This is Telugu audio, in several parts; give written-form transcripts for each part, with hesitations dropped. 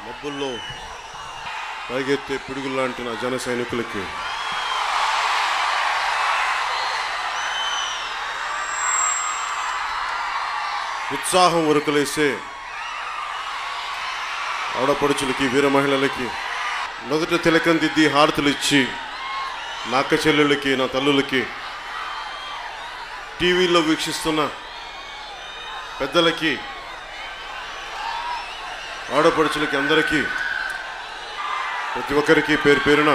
మబ్బుల్లో పరిగెత్తే పిడుగులాంటి నా జన సైనికులకి ఉత్సాహం ఉరకలేసే ఆడపడుచులకి వీర మహిళలకి మొదట తిలకం దిద్ది హారతులు ఇచ్చి నా అక్క చెల్లెళ్ళకి నా తల్లులకి టీవీలో వీక్షిస్తున్న పెద్దలకి ఆడపడుచులకి అందరికీ ప్రతి ఒక్కరికి పేరు పేరున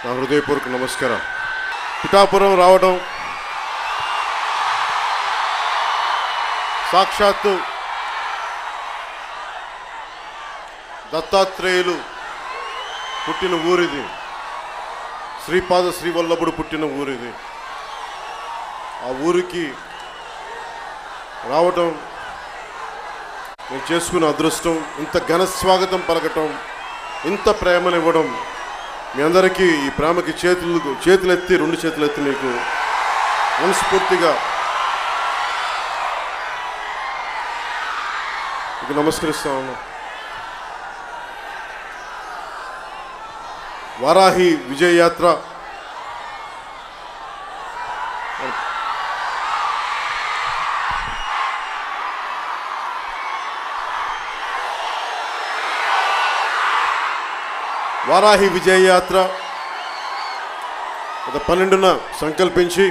నా హృదయపూర్వక నమస్కారం. పిఠాపురం రావడం సాక్షాత్తు దత్తాత్రేయులు పుట్టిన ఊరిది, శ్రీపాద శ్రీవల్లభుడు పుట్టిన ఊరిది. ఆ ఊరికి రావటం నేను చేసుకున్న అదృష్టం. ఇంత ఘన స్వాగతం పలకటం, ఇంత ప్రేమనివ్వడం, మీ అందరికీ ఈ ప్రేమకి చేతులెత్తి రెండు చేతులెత్తి మీకు మనస్ఫూర్తిగా మీకు నమస్కరిస్తాను. వారాహి విజయయాత్ర వారాహి విజయయాత్ర గత 12న సంకల్పించి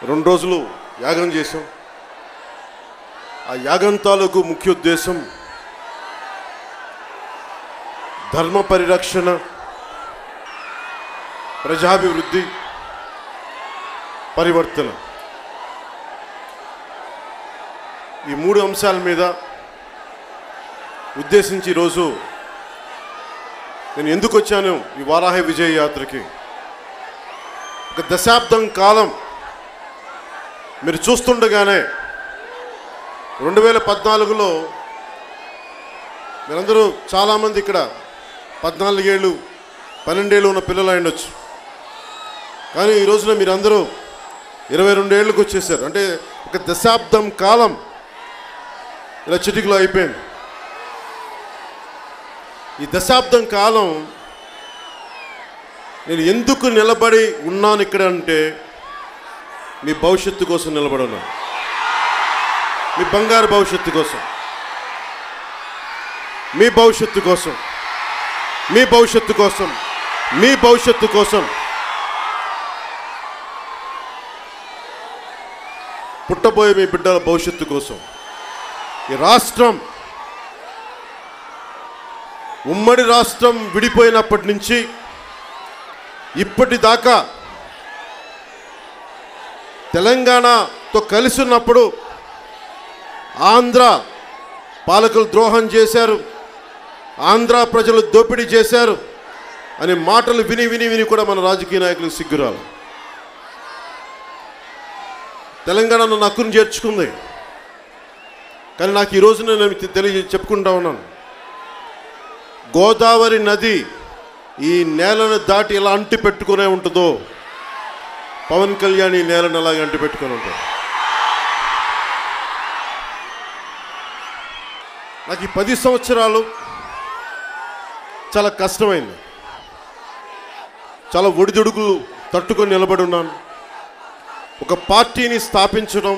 2 రోజులు యాగం చేశాం. ఆ యాగం తాలూకు ముఖ్య ఉద్దేశం ధర్మ పరిరక్షణ, ప్రజాభివృద్ధి, పరివర్తన. ఈ 3 అంశాల మీద ఉద్దేశించి ఈరోజు నేను ఎందుకు వచ్చాను ఈ వారాహి విజయ యాత్రకి. ఒక దశాబ్దం కాలం మీరు చూస్తుండగానే 2014లో మీరందరూ చాలామంది ఇక్కడ 14 ఏళ్ళు 12 ఏళ్ళు ఉన్న పిల్లలు అయ్యుండొచ్చు. కానీ ఈ రోజున మీరందరూ 22 ఏళ్ళకి వచ్చేసారు. అంటే ఒక దశాబ్దం కాలం ఇలా చిటికలో అయిపోయింది. ఈ దశాబ్దం కాలం నేను ఎందుకు నిలబడి ఉన్నాను ఇక్కడ అంటే మీ భవిష్యత్తు కోసం నిలబడి ఉన్నాను. మీ బంగారు భవిష్యత్తు కోసం, మీ భవిష్యత్తు కోసం, మీ భవిష్యత్తు కోసం, మీ భవిష్యత్తు కోసం, పుట్టబోయే మీ బిడ్డల భవిష్యత్తు కోసం. ఈ రాష్ట్రం, ఉమ్మడి రాష్ట్రం విడిపోయినప్పటి నుంచి ఇప్పటిదాకా తెలంగాణతో కలిసి ఉన్నప్పుడు ఆంధ్ర పాలకులు ద్రోహం చేశారు, ఆంధ్ర ప్రజలు దోపిడీ చేశారు అనే మాటలు విని విని విని కూడా మన రాజకీయ నాయకులకు సిగ్గురాలు. తెలంగాణ నన్ను హక్కును చేర్చుకుంది. కానీ నాకు ఈ రోజున నేను చెప్పుకుంటా ఉన్నాను, గోదావరి నది ఈ నేలను దాటి ఎలా అంటి పెట్టుకునే ఉంటుందో పవన్ కళ్యాణ్ ఈ నేలను అలాగే అంటి పెట్టుకుని ఉంటాడు. నాకు ఈ 10 సంవత్సరాలు చాలా కష్టమైంది. చాలా ఒడిదుడుకులు తట్టుకొని నిలబడి ఉన్నాను. ఒక పార్టీని స్థాపించడం,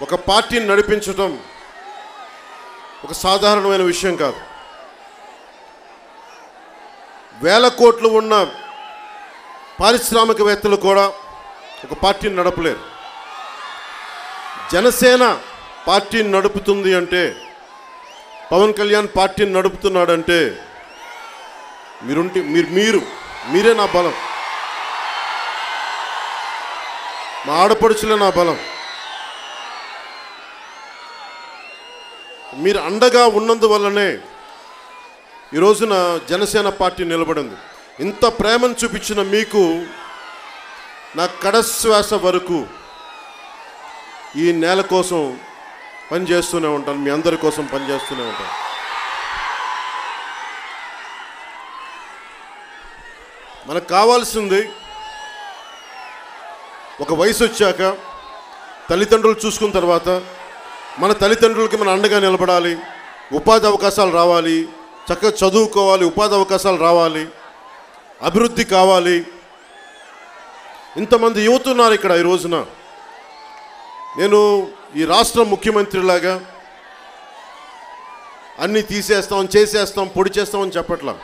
ఒక పార్టీని నడిపించడం ఒక సాధారణమైన విషయం కాదు. 1000 కోట్లు ఉన్న పారిశ్రామికవేత్తలు కూడా ఒక పార్టీని నడపలేరు. జనసేన పార్టీని నడుపుతుంది అంటే, పవన్ కళ్యాణ్ పార్టీని నడుపుతున్నాడంటే మీరే నా బలం, మా ఆడపడుచులే నా బలం. మీరు అండగా ఉన్నందువల్లనే ఈ రోజున జనసేన పార్టీ నిలబడింది. ఇంత ప్రేమను చూపించిన మీకు నా కడశ్వాస వరకు ఈ నేల కోసం పనిచేస్తూనే ఉంటాను, మీ అందరి కోసం పనిచేస్తూనే ఉంటాను. మనకు కావాల్సింది ఒక వయసు వచ్చాక తల్లిదండ్రులు చూసుకున్న తర్వాత మన తల్లిదండ్రులకి మన అండగా నిలబడాలి, ఉపాధి అవకాశాలు రావాలి, చక్కగా చదువుకోవాలి, ఉపాధి అవకాశాలు రావాలి, అభివృద్ధి కావాలి. ఇంతమంది యువత ఉన్నారు ఇక్కడ. ఈ రోజున నేను ఈ రాష్ట్ర ముఖ్యమంత్రిలాగా అన్నీ తీసేస్తాం, చేసేస్తాం, పొడి చేస్తామని చెప్పట్లా.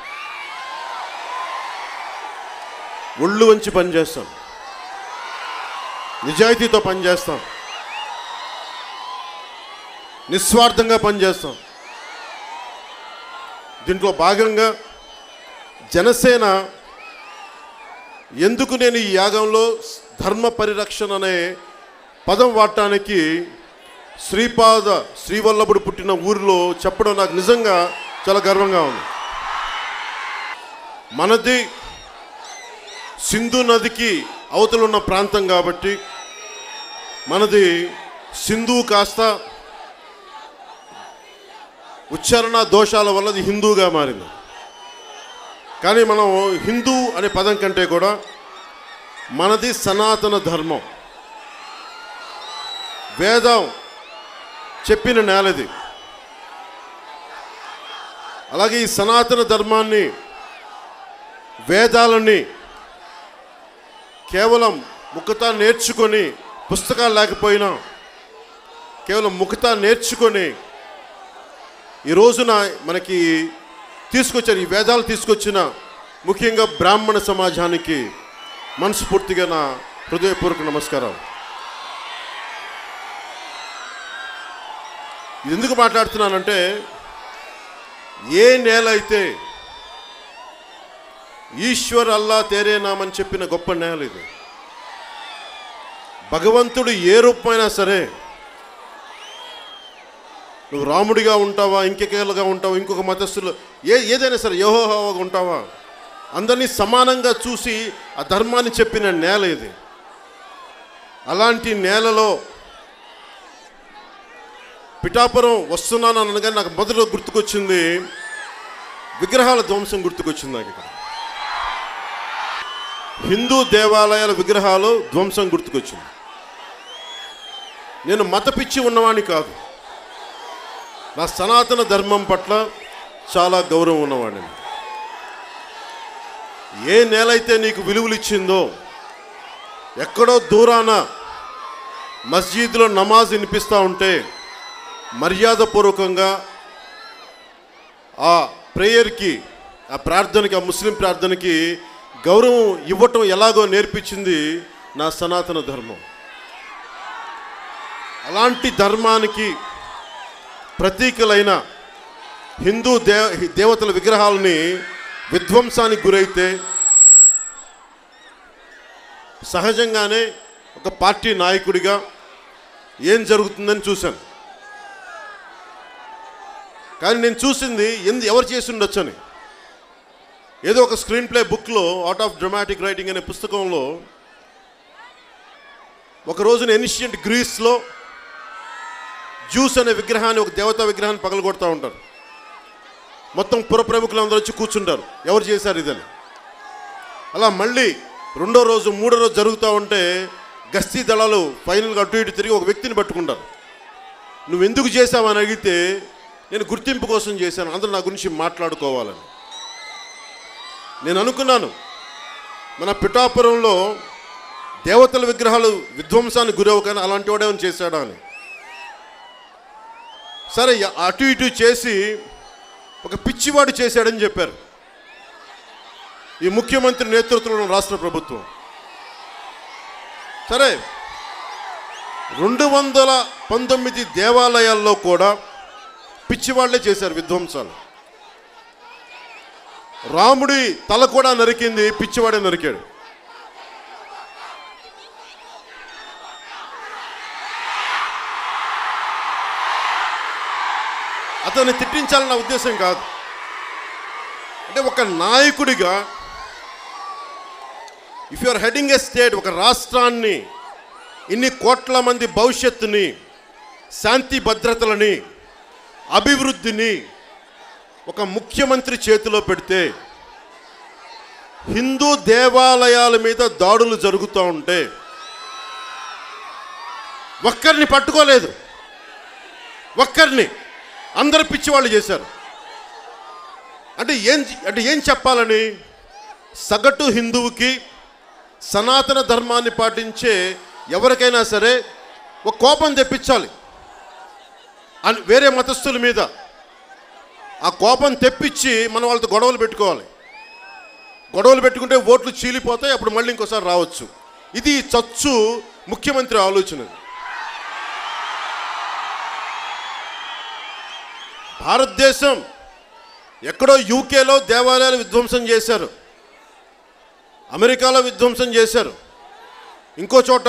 ఒళ్ళు వంచి పనిచేస్తాం, నిజాయితీతో పనిచేస్తాం, నిస్వార్థంగా పనిచేస్తాం. దీంట్లో భాగంగా జనసేన ఎందుకు నేను ఈ యాగంలో ధర్మ పరిరక్షణ అనే పదం వాడటానికి శ్రీవల్లభుడు పుట్టిన ఊరిలో చెప్పడం నాకు నిజంగా చాలా గర్వంగా ఉంది. మనది సింధు నదికి అవతల ఉన్న ప్రాంతం కాబట్టి మనది సింధు కాస్త ఉచ్చారణ దోషాల వల్ల అది హిందూగా మారింది. కానీ మనం హిందూ అనే పదం కంటే కూడా మనది సనాతన ధర్మం, వేదం చెప్పిన నేలది. అలాగే ఈ సనాతన ధర్మాన్ని, వేదాలని కేవలం ముఖతా నేర్చుకొని, పుస్తకాలు లేకపోయినా కేవలం ముఖతా నేర్చుకొని ఈ రోజున మనకి తీసుకొచ్చారు. ఈ వేదాలు తీసుకొచ్చిన ముఖ్యంగా బ్రాహ్మణ సమాజానికి మనస్ఫూర్తిగా నా హృదయపూర్వక నమస్కారం. ఇది ఎందుకు మాట్లాడుతున్నానంటే, ఏ నేల అయితే ఈశ్వర్ అల్లా తేరే నామని చెప్పిన గొప్ప నేల ఇది. భగవంతుడు ఏ రూపమైనా సరే, నువ్వు రాముడిగా ఉంటావా, ఇంకెకేలుగా ఉంటావా, ఇంకొక మతస్థులు ఏదైనా సరే, యెహోవాగా ఉంటావా, అందరినీ సమానంగా చూసి ఆ ధర్మాన్ని చెప్పిన నేల ఇది. అలాంటి నేలలో పిఠాపురం వస్తున్నాను అనగా నాకు మొదట గుర్తుకొచ్చింది విగ్రహాల ధ్వంసం గుర్తుకొచ్చింది. నాకు ఇక్కడ హిందూ దేవాలయాల విగ్రహాలు ధ్వంసం గుర్తుకొచ్చింది. నేను మత పిచ్చి ఉన్నవాడిని కాదు, నా సనాతన ధర్మం పట్ల చాలా గౌరవం ఉన్నవాడిని. ఏ నేలైతే నీకు విలువలు ఇచ్చిందో, ఎక్కడో దూరాన మస్జిద్లో నమాజ్ వినిపిస్తూ ఉంటే మర్యాదపూర్వకంగా ఆ ప్రేయర్కి, ఆ ప్రార్థనకి, ఆ ముస్లిం ప్రార్థనకి గౌరవం ఇవ్వటం ఎలాగో నేర్పించింది నా సనాతన ధర్మం. అలాంటి ధర్మానికి ప్రతీకలైన హిందూ దేవతల విగ్రహాలని విధ్వంసానికి గురైతే సహజంగానే ఒక పార్టీ నాయకుడిగా ఏం జరుగుతుందని చూశాను. కానీ నేను చూసింది ఎవరు చేసి ఉండొచ్చని. ఏదో ఒక స్క్రీన్ ప్లే బుక్లో, ఆర్ట్ ఆఫ్ డ్రామాటిక్ రైటింగ్ అనే పుస్తకంలో, ఒక రోజున ఏన్షియంట్ గ్రీస్లో జ్యూస్ అనే విగ్రహాన్ని, ఒక దేవతా విగ్రహాన్ని పగలగొడతా ఉంటారు. మొత్తం పుర ప్రముఖులు అందరూ వచ్చి కూర్చుంటారు, ఎవరు చేశారు ఇదని. అలా మళ్ళీ రెండో రోజు, మూడో రోజు జరుగుతూ ఉంటే గస్తీ దళాలు ఫైనల్గా అటు ఇటు తిరిగి ఒక వ్యక్తిని పట్టుకుంటారు. నువ్వు ఎందుకు చేశావని అడిగితే, నేను గుర్తింపు కోసం చేశాను, అందరూ నా గురించి మాట్లాడుకోవాలని. నేను అనుకున్నాను, మన పిఠాపురంలో దేవతల విగ్రహాలు విధ్వంసానికి గురవు, కానీ అలాంటి వాడేమని చేశాడా అని. సరే, అటు ఇటు చేసి ఒక పిచ్చివాడు చేశాడని చెప్పారు ఈ ముఖ్యమంత్రి నేతృత్వంలో రాష్ట్ర ప్రభుత్వం. సరే, 219 దేవాలయాల్లో కూడా పిచ్చివాళ్లే చేశారు విధ్వంసాలు. రాముడి తల కూడా నరికింది పిచ్చివాడే నరికాడు. అతన్ని తిట్టించాలన్న ఉద్దేశం కాదు. అంటే ఒక నాయకుడిగా, if you are heading a state, ఒక రాష్ట్రాన్ని, ఇన్ని కోట్ల మంది భవిష్యత్తుని, శాంతి భద్రతలని, అభివృద్ధిని ఒక ముఖ్యమంత్రి చేతిలో పెడితే, హిందూ దేవాలయాల మీద దాడులు జరుగుతూ ఉంటే ఒక్కరిని పట్టుకోలేదు, ఒక్కరిని. అందరు పిచ్చివాళ్ళు చేశారు. అంటే ఏం చెప్పాలని, సగటు హిందువుకి సనాతన ధర్మాన్ని పాటించే ఎవరికైనా సరే ఒక కోపం తెప్పించాలి వేరే మతస్థుల మీద. ఆ కోపం తెప్పించి మనం వాళ్ళతో గొడవలు పెట్టుకోవాలి. గొడవలు పెట్టుకుంటే ఓట్లు చీలిపోతాయి, అప్పుడు మళ్ళీ ఇంకోసారి రావచ్చు. ఇది చచ్చు ముఖ్యమంత్రి ఆలోచన. భారతదేశం ఎక్కడో యూకేలో దేవాలయాలు విధ్వంసం చేశారు, అమెరికాలో విధ్వంసం చేశారు, ఇంకో చోట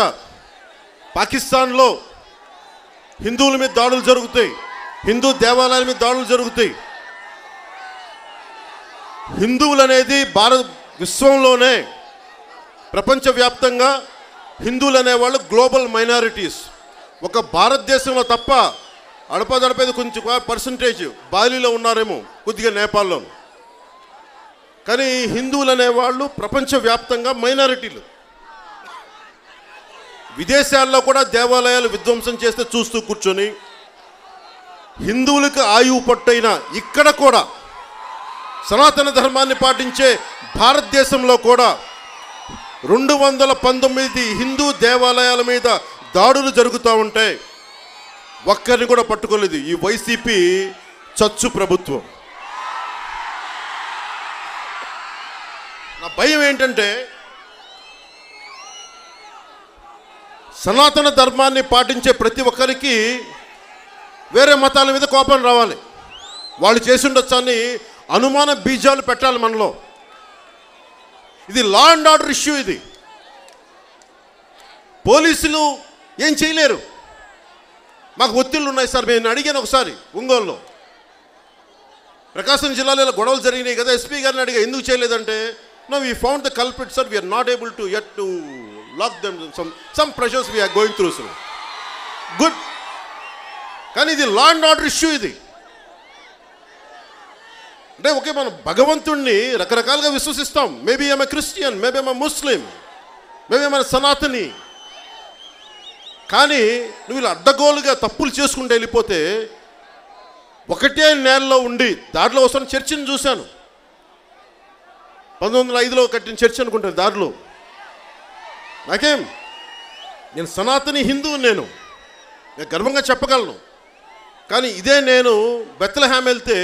పాకిస్తాన్లో హిందువుల మీద దాడులు జరుగుతాయి, హిందూ దేవాలయాల మీద దాడులు జరుగుతాయి. హిందువులు అనేది విశ్వంలోనే ప్రపంచవ్యాప్తంగా హిందువులు అనేవాళ్ళు గ్లోబల్ మైనారిటీస్. ఒక భారతదేశంలో తప్ప అడపదడపేది కొంచెం పర్సంటేజ్ బాలీలో ఉన్నారేమో, కొద్దిగా నేపాల్లో. కానీ హిందువులు అనేవాళ్ళు ప్రపంచవ్యాప్తంగా మైనారిటీలు. విదేశాల్లో కూడా దేవాలయాలు విధ్వంసం చేస్తే చూస్తూ కూర్చొని హిందువులకు ఆయువు పట్టైన ఇక్కడ కూడా సనాతన ధర్మాన్ని పాటించే భారతదేశంలో కూడా 219 హిందూ దేవాలయాల మీద దాడులు జరుగుతూ ఉంటాయి. ఒక్కరిని కూడా పట్టుకోలేదు ఈ వైసీపీ చచ్చు ప్రభుత్వం. నా భయం ఏంటంటే, సనాతన ధర్మాన్ని పాటించే ప్రతి ఒక్కరికి వేరే మతాల మీద కోపం రావాలి. వాళ్ళు చేసి ఉండొచ్చని అనుమాన బీజాలు పెట్టాలి మనలో. ఇది లా అండ్ ఆర్డర్ ఇష్యూ. ఇది పోలీసులు ఏం చేయలేరు. మాకు ఒత్తిళ్ళు ఉన్నాయి సార్. నేను అడిగాను ఒకసారి ఒంగోలులో, ప్రకాశం జిల్లాలో ఇలా గొడవలు జరిగినాయి కదా, ఎస్పీ గారిని అడిగా ఎందుకు చేయలేదంటే, no we found the culprit sir, we are not able to yet to lock them, some pressures we are going through sir. Good. కానీ ఇది లా అండ్ ఆర్డర్ ఇష్యూ. ఇది అంటే ఓకే, మనం భగవంతుణ్ణి రకరకాలుగా విశ్వసిస్తాం. Maybe I'm a Christian, maybe I'm a Muslim, maybe I'm a Sanatani. కానీ నువ్వు ఇలా అడ్డగోలుగా తప్పులు చేసుకుంటూ వెళ్ళిపోతే, ఒకటే నేలలో ఉండి దారిలో వస్తున్న చర్చిని చూశాను. 1905లో కట్టిన చర్చి అనుకుంటాను దారిలో. నాకేం, నేను సనాతని హిందువు, నేను గర్వంగా చెప్పగలను. కానీ ఇదే నేను బెత్లెహేమ్ వెళ్తే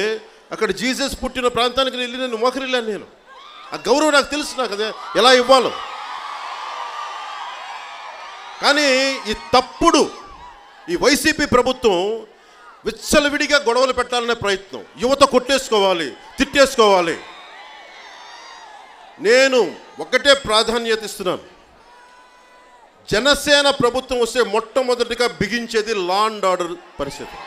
అక్కడ జీసస్ పుట్టిన ప్రాంతానికి వెళ్ళి నేను మోకరిల్లాను. నేను ఆ గౌరవం నాకు తెలుసు, నాకు అదే ఎలా ఇవ్వాలో. కానీ ఈ తప్పుడు ఈ వైసీపీ ప్రభుత్వం విచ్చలవిడిగా గొడవలు పెట్టాలనే ప్రయత్నం, యువత కొట్టేసుకోవాలి, తిట్టేసుకోవాలి. నేను ఒకటే ప్రాధాన్యత ఇస్తున్నాను, జనసేన ప్రభుత్వం వస్తే మొట్టమొదటిగా బిగించేది లా అండ్ ఆర్డర్ పరిస్థితి.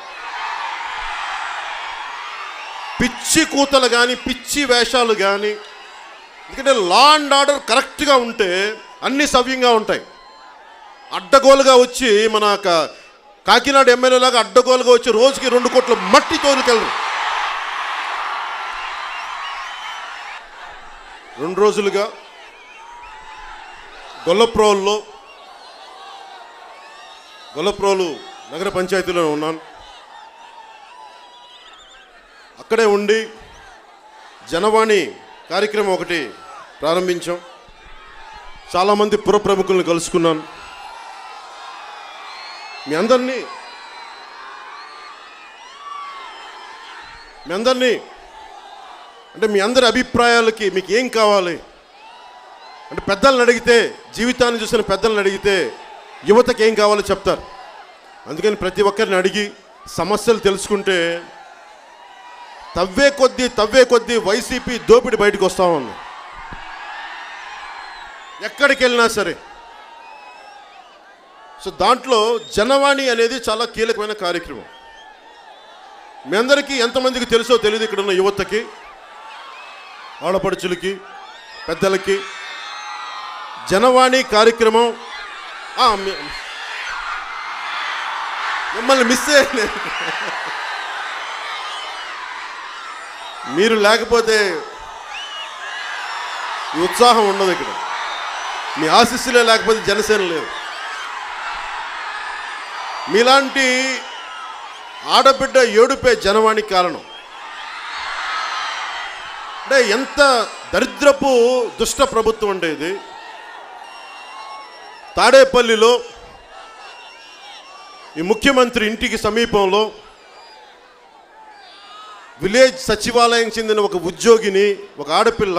పిచ్చి కూతలు కానీ పిచ్చి వేషాలు కానీ, ఎందుకంటే లా అండ్ ఆర్డర్ కరెక్ట్గా ఉంటే అన్నీ సవ్యంగా ఉంటాయి. అడ్డగోలుగా వచ్చి మన కాకినాడ ఎమ్మెల్యేలాగా అడ్డగోలుగా వచ్చి రోజుకి 2 కోట్ల మట్టి తోలుకెళ్ళరు. 2 రోజులుగా గొల్లప్రోలు నగర పంచాయతీలో ఉన్నాను. అక్కడే ఉండి జనవాణి కార్యక్రమం ఒకటి ప్రారంభించాం. చాలామంది పుర ప్రముఖులను కలుసుకున్నాను. మీ అందరినీ అంటే మీ అందరి అభిప్రాయాలకి మీకు ఏం కావాలి అంటే, పెద్దలను అడిగితే, జీవితాన్ని చూసిన పెద్దలను అడిగితే యువతకి ఏం కావాలో చెప్తారు. అందుకని ప్రతి ఒక్కరిని అడిగి సమస్యలు తెలుసుకుంటే తవ్వే కొద్దీ వైసీపీ దోపిడి బయటకు వస్తూ ఉంది. ఎక్కడికి వెళ్ళినా సరే. సో దాంట్లో జనవాణి అనేది చాలా కీలకమైన కార్యక్రమం. మీ అందరికీ ఎంతమందికి తెలుసో తెలియదు, ఇక్కడ ఉన్న యువతకి, ఆడపడుచులకి, పెద్దలకి. జనవాణి కార్యక్రమం మిమ్మల్ని మిస్ అయ్యే, మీరు లేకపోతే ఈ ఉత్సాహం ఉండదు ఇక్కడ. మీ ఆశీస్సులే లేకపోతే జనసేన లేదు. మీలాంటి ఆడబిడ్డ ఏడుపే జనవాణికి కారణం. అంటే ఎంత దరిద్రపు దుష్ట ప్రభుత్వం అంటే ఇది. తాడేపల్లిలో ఈ ముఖ్యమంత్రి ఇంటికి సమీపంలో విలేజ్ సచివాలయం చెందిన ఒక ఉద్యోగిని, ఒక ఆడపిల్ల,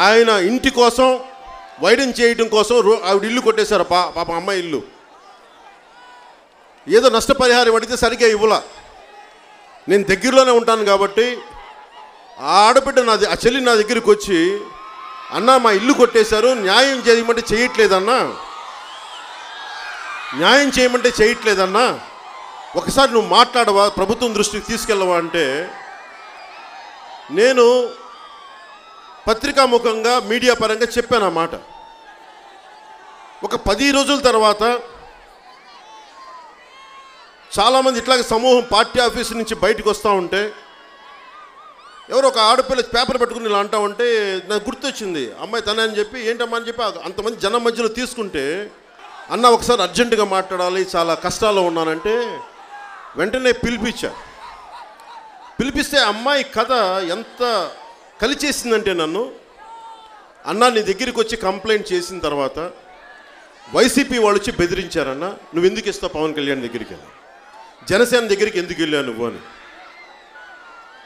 ఆయన ఇంటి కోసం వైడెన్ చేయడం కోసం ఆవిడ ఇల్లు కొట్టేశారు. పాప అమ్మాయి ఇల్లు. ఏదో నష్టపరిహారం అడిగితే సరిగ్గా ఇవ్వలా. నేను దగ్గరలోనే ఉంటాను కాబట్టి ఆ ఆడబిడ్డ ఆ చెల్లి నా దగ్గరికి వచ్చి, అన్న మా ఇల్లు కొట్టేశారు, న్యాయం చేయమంటే చేయట్లేదన్నా, న్యాయం చేయమంటే చేయట్లేదన్నా, ఒకసారి నువ్వు మాట్లాడవా, ప్రభుత్వం దృష్టికి తీసుకెళ్ళవా అంటే, నేను పత్రికాముఖంగా మీడియా పరంగా చెప్పాను ఆ మాట. ఒక 10 రోజుల తర్వాత చాలామంది ఇట్లాగే సమూహం పార్టీ ఆఫీసు నుంచి బయటకు వస్తూ ఉంటే, ఎవరో ఒక ఆడపిల్ల పేపర్ పెట్టుకుని ఇలా అంటా ఉంటే నాకు గుర్తొచ్చింది, అమ్మాయి తనే అని చెప్పి, ఏంటమ్మా అని చెప్పి అంతమంది జనం మధ్యలో తీసుకుంటే, అన్న ఒకసారి అర్జెంటుగా మాట్లాడాలి, చాలా కష్టాల్లో ఉన్నానంటే వెంటనే పిలిపిస్తే అమ్మాయి కథ ఎంత కలిచేసిందంటే, నన్ను అన్న నీ దగ్గరికి వచ్చి కంప్లైంట్ చేసిన తర్వాత వైసీపీ వాళ్ళు వచ్చి బెదిరించారన్న, నువ్వు ఎందుకు ఇస్తావు పవన్ కళ్యాణ్ దగ్గరికి వెళ్ళి, జనసేన దగ్గరికి ఎందుకు వెళ్ళావు నువ్వు అని.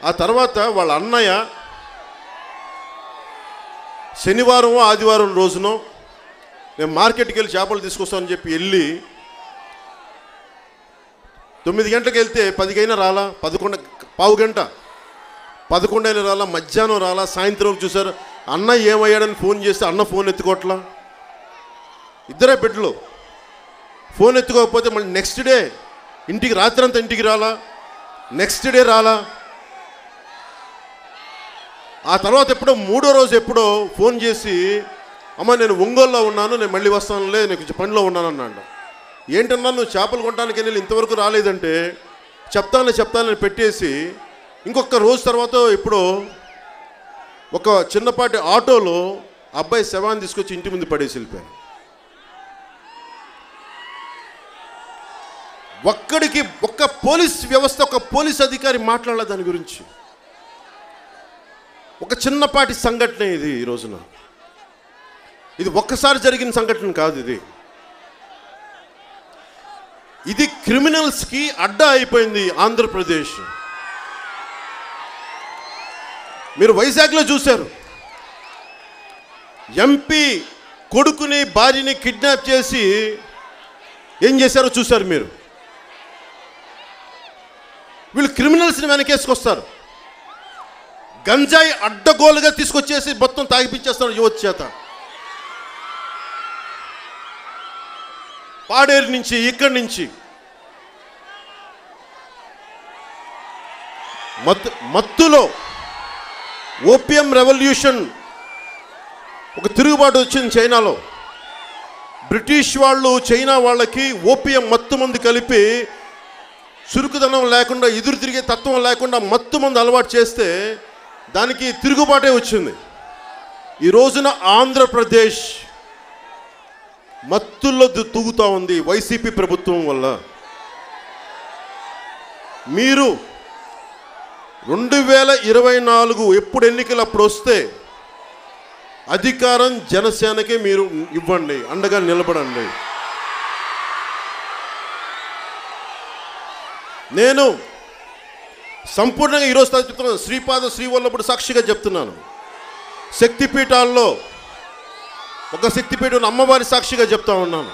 ఆ తర్వాత వాళ్ళ అన్నయ్య శనివారం ఆదివారం రోజునో నేను మార్కెట్కి వెళ్ళి చేపలు తీసుకొస్తానని చెప్పి వెళ్ళి 9 గంటలకు వెళ్తే 10కైనా రాలా, 11 పావు గంట 11 అయినా రాలా, మధ్యాహ్నం రాలా, సాయంత్రం చూశారు. అన్న ఏమయ్యాడని ఫోన్ చేస్తే అన్న ఫోన్ ఎత్తుకోవట్లా. ఇద్దరే బిడ్డలు. ఫోన్ ఎత్తుకోకపోతే మళ్ళీ నెక్స్ట్ డే ఇంటికి, రాత్రంతా ఇంటికి రాలా, నెక్స్ట్ డే రాలా. ఆ తర్వాత ఎప్పుడో 3వ రోజు ఎప్పుడో ఫోన్ చేసి, అమ్మ నేను ఒంగోలులో ఉన్నాను, నేను మళ్ళీ వస్తానులే, నేను కొంచెం పనిలో ఉన్నాను అన్నాడు. ఏంటన్నా నువ్వు చేపలు కొనడానికి వెళ్ళి ఇంతవరకు రాలేదంటే, చెప్తానని పెట్టేసి ఇంకొక రోజు తర్వాత ఇప్పుడు ఒక చిన్నపాటి ఆటోలో అబ్బాయి శవాన్ని తీసుకొచ్చి ఇంటి ముందు పడేసి వెళ్ళిపోయాను. ఒక్క పోలీస్ వ్యవస్థ, ఒక పోలీస్ అధికారి మాట్లాడాలి దాని గురించి. ఒక చిన్నపాటి సంఘటన ఇది. ఈ రోజున ఇది ఒక్కసారి జరిగిన సంఘటన కాదు, ఇది క్రిమినల్స్కి అడ్డా అయిపోయింది ఆంధ్రప్రదేశ్. మీరు వైజాగ్లో చూశారు, ఎంపీ కొడుకుని భార్యని కిడ్నాప్ చేసి ఏం చేశారో చూశారు మీరు. వీళ్ళు క్రిమినల్స్ని వెనకేసుకొస్తారు, గంజాయి అడ్డగోలుగా తీసుకొచ్చేసి మొత్తం తాగిపించేస్తారు యువత చేత. పాడేరు నుంచి, ఇక్కడి నుంచి మత్తులో ఓపియం రెవల్యూషన్, ఒక తిరుగుబాటు వచ్చింది చైనాలో. బ్రిటిష్ వాళ్ళు చైనా వాళ్ళకి ఓపియం మత్తు మందు కలిపి చురుకుదనం లేకుండా, ఎదురు తిరిగే తత్వం లేకుండా మత్తు మందు అలవాటు చేస్తే దానికి తిరుగుబాటే వచ్చింది. ఈ రోజున ఆంధ్రప్రదేశ్ మత్తుల్లో తూగుతూ ఉంది వైసీపీ ప్రభుత్వం వల్ల. మీరు 2024 ఎప్పుడు ఎన్నికలు అప్పుడు వస్తే అధికారం జనసేనకే మీరు ఇవ్వండి, అండగా నిలబడండి. నేను సంపూర్ణంగా ఈరోజు చెప్తున్నాను, శ్రీపాద శ్రీవల్లభుడు సాక్షిగా చెప్తున్నాను. శక్తిపీఠాల్లో ఒక శక్తిపీఠం అమ్మవారి సాక్షిగా చెప్తా ఉన్నాను,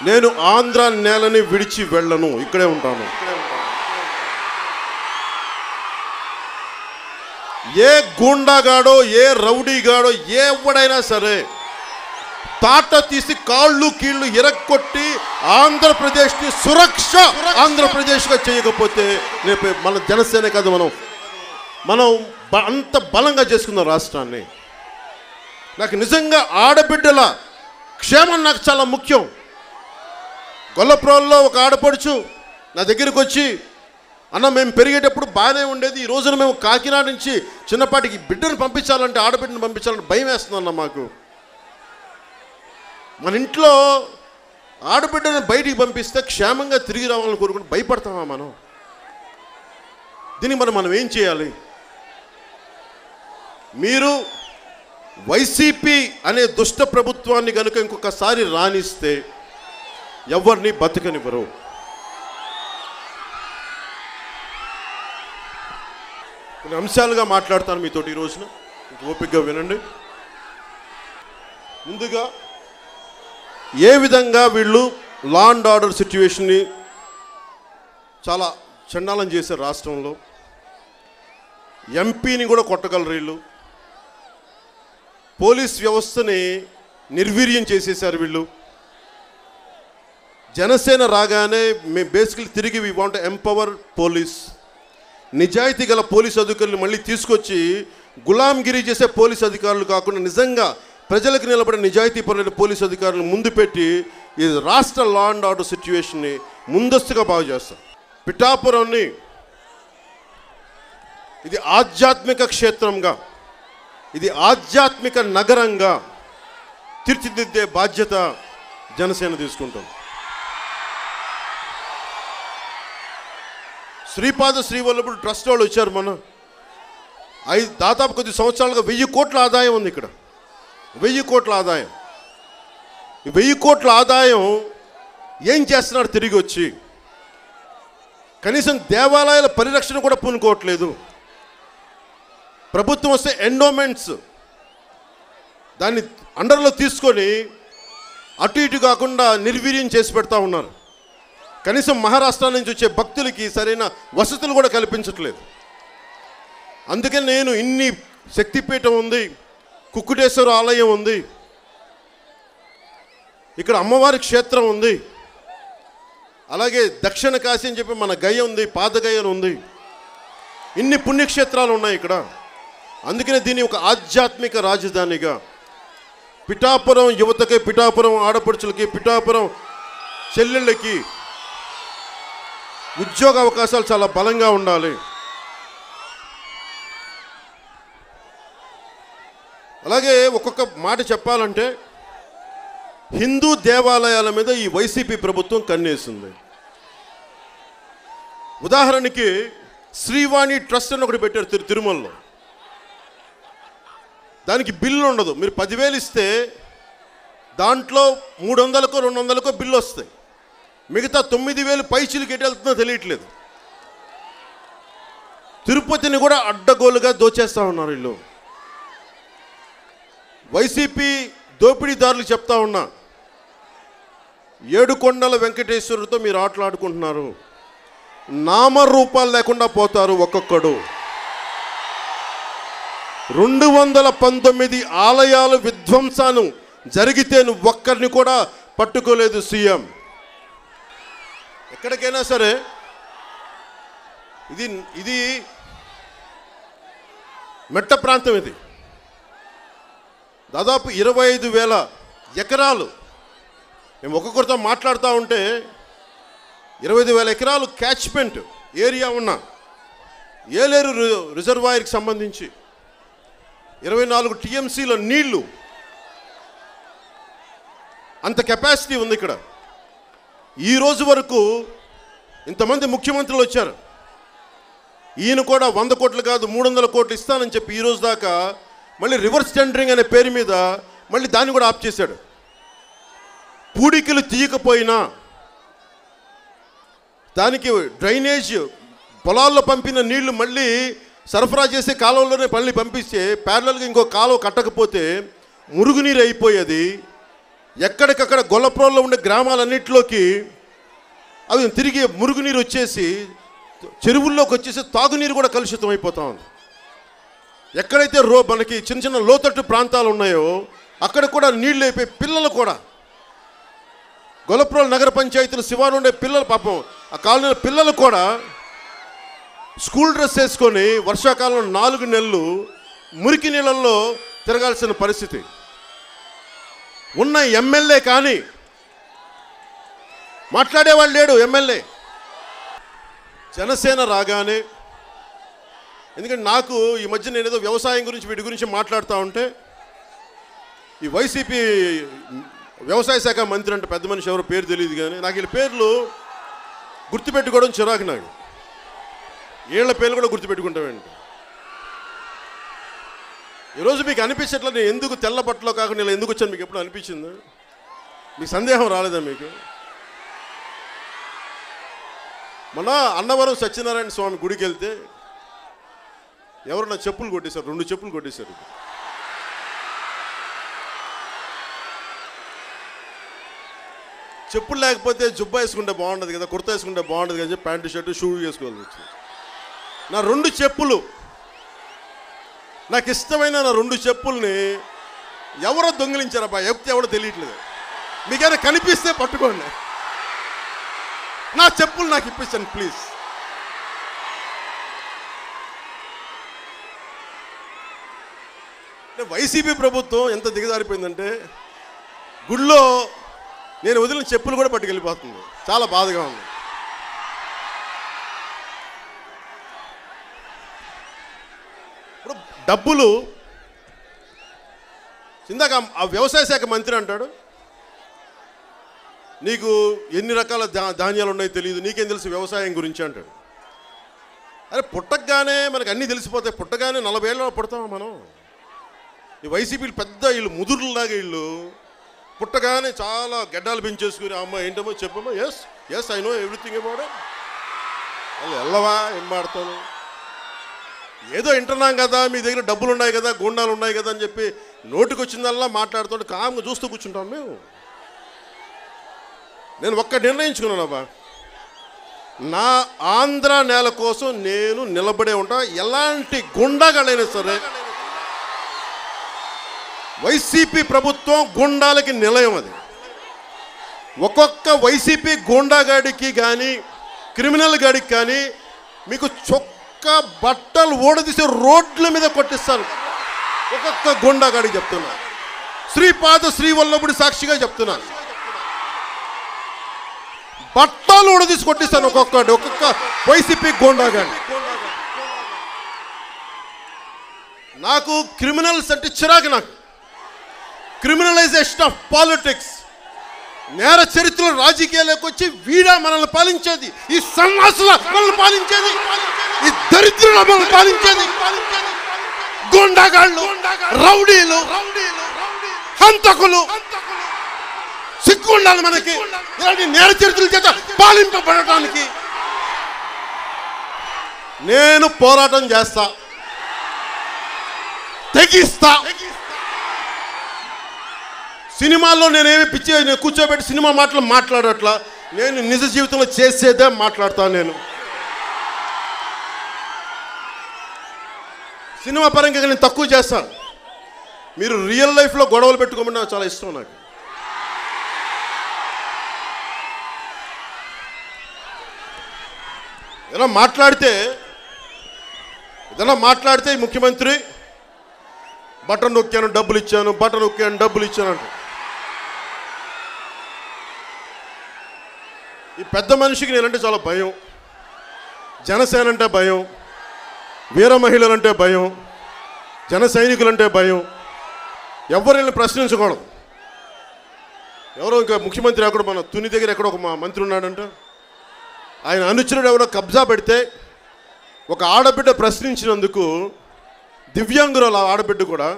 నేను ఆంధ్ర నేలని విడిచి వెళ్ళను, ఇక్కడే ఉంటాను. ఏ గూండాగాడో, ఏ రౌడీగాడో, ఎవడైనా సరే తాట తీసి కాళ్ళు కీళ్ళు ఇరక్కొట్టి ఆంధ్రప్రదేశ్ని సురక్ష ఆంధ్రప్రదేశ్గా చేయకపోతే రేపు మన జనసేన కాదు, మనం అంత బలంగా చేసుకుందాం రాష్ట్రాన్ని. నాకు నిజంగా ఆడబిడ్డల క్షేమం నాకు చాలా ముఖ్యం. గొల్లప్రోల్లో ఒక ఆడపడుచు నా దగ్గరికి వచ్చి, అన్న మేము పెరిగేటప్పుడు బాగానే ఉండేది, ఈ రోజున మేము కాకినాడ నుంచి చిన్నపాటికి బిడ్డను పంపించాలంటే, ఆడబిడ్డను పంపించాలంటే భయం వేస్తుందన్న. మాకు మన ఇంట్లో ఆడబిడ్డను బయటికి పంపిస్తే క్షేమంగా తిరిగి రావాలని కోరుకుంటే భయపడతామా మనం? దీనికి మనం ఏం చేయాలి? మీరు వైసీపీ అనే దుష్ట ప్రభుత్వాన్ని కనుక ఇంకొకసారి రాణిస్తే ఎవరిని బతకనివ్వరు. కొన్ని అంశాలుగా మాట్లాడతాను మీతోటి ఈ రోజున, ఓపికగా వినండి. ముందుగా ఏ విధంగా వీళ్ళు లా అండ్ ఆర్డర్ సిచ్యువేషన్ని చాలా చండాలం చేశారు రాష్ట్రంలో. ఎంపీని కూడా కొట్టగలరు వీళ్ళు. పోలీస్ వ్యవస్థని నిర్వీర్యం చేసేశారు వీళ్ళు. జనసేన రాగానే మేము బేసికలీ తిరిగి వీ వాంట్ ఎంపవర్ పోలీస్. నిజాయితీ గల పోలీస్ అధికారులు మళ్ళీ తీసుకొచ్చి గులాంగిరి చేసే పోలీస్ అధికారులు కాకుండా నిజంగా ప్రజలకు నిలబడే నిజాయితీపరులైన పోలీస్ అధికారులను ముందు పెట్టి ఈ రాష్ట్ర లా అండ్ ఆర్డర్ సిచ్యువేషన్ని ముందస్తుగా బాగు చేస్తాం. పిఠాపురాన్ని ఇది ఆధ్యాత్మిక క్షేత్రంగా, ఇది ఆధ్యాత్మిక నగరంగా తీర్చిదిద్దే బాధ్యత జనసేన తీసుకుంటాం. శ్రీపాద శ్రీవల్లభుడు ట్రస్ట్ వాళ్ళు వచ్చారు. దాదాపు కొద్ది సంవత్సరాలుగా 1000 కోట్ల ఆదాయం ఉంది ఇక్కడ. 1000 కోట్ల ఆదాయం. ఈ 1000 కోట్ల ఆదాయం ఏం చేస్తున్నారు? తిరిగి వచ్చి కనీసం దేవాలయాల పరిరక్షణ కూడా పూనుకోవట్లేదు. ప్రభుత్వం వస్తే ఎండోమెంట్స్ దాన్ని అండర్లో తీసుకొని అటు ఇటు కాకుండా నిర్వీర్యం చేసి పెడతా ఉన్నారు. కనీసం మహారాష్ట్ర నుంచి వచ్చే భక్తులకి సరైన వసతులు కూడా కల్పించట్లేదు. అందుకని నేను ఇన్ని శక్తిపీఠం ఉంది, కుక్కుటేశ్వర ఆలయం ఉంది, ఇక్కడ అమ్మవారి క్షేత్రం ఉంది, అలాగే దక్షిణ కాశీ అని చెప్పి మన గయ ఉంది, పాదగయ ఉంది, ఇన్ని పుణ్యక్షేత్రాలు ఉన్నాయి ఇక్కడ. అందుకనే దీన్ని ఒక ఆధ్యాత్మిక రాజధానిగా పిఠాపురం యువతకి, పిఠాపురం ఆడపడుచులకి, పిఠాపురం చెల్లెళ్ళకి ఉద్యోగ అవకాశాలు చాలా బలంగా ఉండాలి. అలాగే ఒక్కొక్క మాట చెప్పాలంటే హిందూ దేవాలయాల మీద ఈ వైసీపీ ప్రభుత్వం కన్నేసింది. ఉదాహరణకి శ్రీవాణి ట్రస్ట్ అని ఒకటి పెట్టారు తిరుమలలో. దానికి బిల్లు ఉండదు. మీరు 10,000 ఇస్తే దాంట్లో 300కో 200కో బిల్లు వస్తాయి. మిగతా 9,000 పైచీలకి ఎటు వెళ్తుందో తెలియట్లేదు. తిరుపతిని కూడా అడ్డగోలుగా దోచేస్తూ ఉన్నారు వీళ్ళు. వైసీపీ దోపిడీదారులు చెప్తా ఉన్నా, 7 కొండల వెంకటేశ్వరుడితో మీరు ఆటలాడుకుంటున్నారు. నామరూపాలు లేకుండా పోతారు ఒక్కొక్కడు. 219 ఆలయాలు విధ్వంసాలు జరిగితే నువ్వు ఒక్కరిని కూడా పట్టుకోలేదు సీఎం. ఎక్కడికైనా సరే ఇది మెట్ట ప్రాంతం. ఇది దాదాపు 25,000 ఎకరాలు. మేము ఒక్కొక్కరితో మాట్లాడుతూ ఉంటే 25,000 ఎకరాలు క్యాచ్మెంట్ ఏరియా ఉన్న ఏలేరు రిజర్వాయర్కి సంబంధించి 24 టీఎంసీల నీళ్లు, అంత కెపాసిటీ ఉంది ఇక్కడ. ఈ రోజు వరకు ఇంతమంది ముఖ్యమంత్రులు వచ్చారు. ఈయన కూడా 100 కోట్లు కాదు 300 కోట్లు ఇస్తానని చెప్పి ఈరోజు దాకా మళ్ళీ రివర్స్ టెండరింగ్ అనే పేరు మీద మళ్ళీ దాన్ని కూడా ఆఫ్ చేశాడు. పూడికలు తీయకపోయినా దానికి డ్రైనేజ్ పొలాల్లో పంపిన నీళ్లు మళ్ళీ సరఫరా చేసే కాలువలోనే మళ్ళీ పంపిస్తే ప్యారలల్గా ఇంకో కాలువ కట్టకపోతే మురుగునీరు అయిపోయేది. ఎక్కడికక్కడ గొల్లప్రోల్లో ఉండే గ్రామాలన్నింటిలోకి అవి తిరిగి మురుగునీరు వచ్చేసి చెరువుల్లోకి వచ్చేసి తాగునీరు కూడా కలుషితం అయిపోతా ఉంది. ఎక్కడైతే మనకి చిన్న చిన్న లోతట్టు ప్రాంతాలు ఉన్నాయో అక్కడ కూడా నీళ్ళు అయిపోయి పిల్లలు కూడా గొల్లప్రోలు నగర పంచాయతీలు శివారు ఉండే పిల్లలు పాపం ఆ కాలనీల పిల్లలు కూడా స్కూల్ డ్రెస్ వేసుకొని వర్షాకాలంలో 4 నెలలు మురికి నీళ్ళల్లో తిరగాల్సిన పరిస్థితి ఉన్న ఎమ్మెల్యే కానీ మాట్లాడేవాళ్ళు లేడు. ఎమ్మెల్యే జనసేన రాగానే, ఎందుకంటే నాకు ఈ మధ్య నేను ఏదో వ్యవసాయం గురించి వీటి గురించి మాట్లాడుతూ ఉంటే ఈ వైసీపీ వ్యవసాయ శాఖ మంత్రి అంటే పెద్ద మనిషి ఎవరో పేరు తెలియదు, కానీ నాకు వీళ్ళ పేర్లు గుర్తుపెట్టుకోవడం చిరాకు. నాకు వీళ్ళ పేర్లు కూడా గుర్తుపెట్టుకుంటామండి. ఈరోజు మీకు అనిపించట్లా నేను ఎందుకు తెల్ల బట్టలో కాకుండా ఇలా ఎందుకు వచ్చాను మీకు ఎప్పుడు అనిపించిందా? మీకు సందేహం రాలేదా? మీకు మొన్న అన్నవరం సత్యనారాయణ స్వామి గుడికి వెళ్తే ఎవరు నా చెప్పులు కొట్టేశారు, 2 చెప్పులు కొట్టేశారు. చెప్పులు లేకపోతే జుబ్బా వేసుకుంటే బాగుండదు కదా, కుర్తా వేసుకుంటే బాగుండదు కదా, ప్యాంటు షర్టు షూ వేసుకోవాల్సి వచ్చింది. నా 2 చెప్పులు, నాకు ఇష్టమైన నా 2 చెప్పుల్ని ఎవరో దొంగిలించారబ్బా, ఎప్తే ఎవడో తెలియట్లేదు. మీకైనా కనిపిస్తే పట్టుకోండి, నా చెప్పులు నాకు ఇప్పించండి ప్లీజ్. వైసీపీ ప్రభుత్వం ఎంత దిగజారిపోయిందంటే గుళ్ళో నేను వదిలిన చెప్పులు కూడా పట్టుకెళ్ళిపోతుంది. చాలా బాధగా ఉంది. ఇప్పుడు డబ్బులు ఇందాక ఆ వ్యవసాయ శాఖ మంత్రి అంటాడు, నీకు ఎన్ని రకాల ధాన్యాలు ఉన్నాయో తెలియదు, నీకేం తెలుసు వ్యవసాయం గురించి అంటాడు. అరే పుట్టగానే మనకు అన్నీ తెలిసిపోతాయి. పుట్టగానే 40 ఏళ్ళలో పుడతామా మనం? ఈ వైసీపీలు పెద్ద వీళ్ళు ముదురులాగా వీళ్ళు పుట్టగానే చాలా గడ్డాలు పెంచేసుకుని అమ్మ ఏంటమ్మో చెప్పమ్మా, yes I know everything about it. వాళ్ళు వెళ్ళవా ఏం మాడతాను, ఏదో వింటున్నాం కదా, మీ దగ్గర డబ్బులు ఉన్నాయి కదా, గుండాలు ఉన్నాయి కదా అని చెప్పి నోటికి వచ్చిందల్లా మాట్లాడుతుంటే కామ్గా చూస్తూ కూర్చుంటాం మేము. నేను ఒక్క నిర్ణయించుకున్నానబ్బా, నా ఆంధ్ర నేల కోసం నేను నిలబడే ఉంటా. ఎలాంటి గుండాగాళ్ళైనా సరే, వైసీపీ ప్రభుత్వం గుండాలకి నిలయం. అది ఒక్కొక్క వైసీపీ గుండాగాడికి కానీ క్రిమినల్ గాడికి కానీ మీకు చొక్క బట్టలు ఊడదీసి రోడ్ల మీద కొట్టిస్తాను. ఒక్కొక్క గుండాగాడికి చెప్తున్నా, శ్రీపాద శ్రీవల్లభుడి సాక్షిగా చెప్తున్నాను, బట్టలు ఊడదీసి కొట్టిస్తాను ఒక్కొక్క వైసీపీ గుండాగాడిని. నాకు క్రిమినల్స్ అంటే చిరాకు. నాకు క్రిమినలైజేషన్ ఆఫ్ పాలిటిక్స్, నేర చరిత్రలో రాజకీయాలకు వచ్చి వీడా మనల్ని పాలించేది, ఈ సన్నాసుల మనల్ని పాలించేది, ఈ దరిద్రుల మనల్ని పాలించేది, గుండాగాళ్ళు, రౌడీలు, హంతకులు. సిగ్గుండాలి మనకి ఇలాంటి నేర చరిత్రల చేత పాలింపబడటానికి. నేను పోరాటం చేస్తా, తెగిస్తా. సినిమాల్లో నేనేమి పిచ్చి నేను కూర్చోబెట్టి సినిమా మాటలు మాట్లాడట్లా, నేను నిజ జీవితంలో చేసేదే మాట్లాడతాను. నేను సినిమా పరంగా నేను తక్కువ చేస్తాను. మీరు రియల్ లైఫ్లో గొడవలు పెట్టుకోమని నాకు చాలా ఇష్టం. నాకు ఏదైనా మాట్లాడితే ముఖ్యమంత్రి బటన్ నొక్కాను డబ్బులు ఇచ్చాను, బటన్ నొక్కాను డబ్బులు ఇచ్చాను అంట. ఈ పెద్ద మనిషికి నేనంటే చాలా భయం, జనసేన అంటే భయం, వీర మహిళలంటే భయం, జన సైనికులంటే భయం. ఎవరిని ప్రశ్నించకూడదు. ఎవరో ఇంకా ముఖ్యమంత్రి ఎక్కడో మన తుని దగ్గర ఎక్కడో ఒక మంత్రి ఉన్నాడంట, ఆయన అనుచరుడు ఎవరో కబ్జా పెడితే ఒక ఆడబిడ్డ ప్రశ్నించినందుకు దివ్యాంగురాలు ఆడబిడ్డ కూడా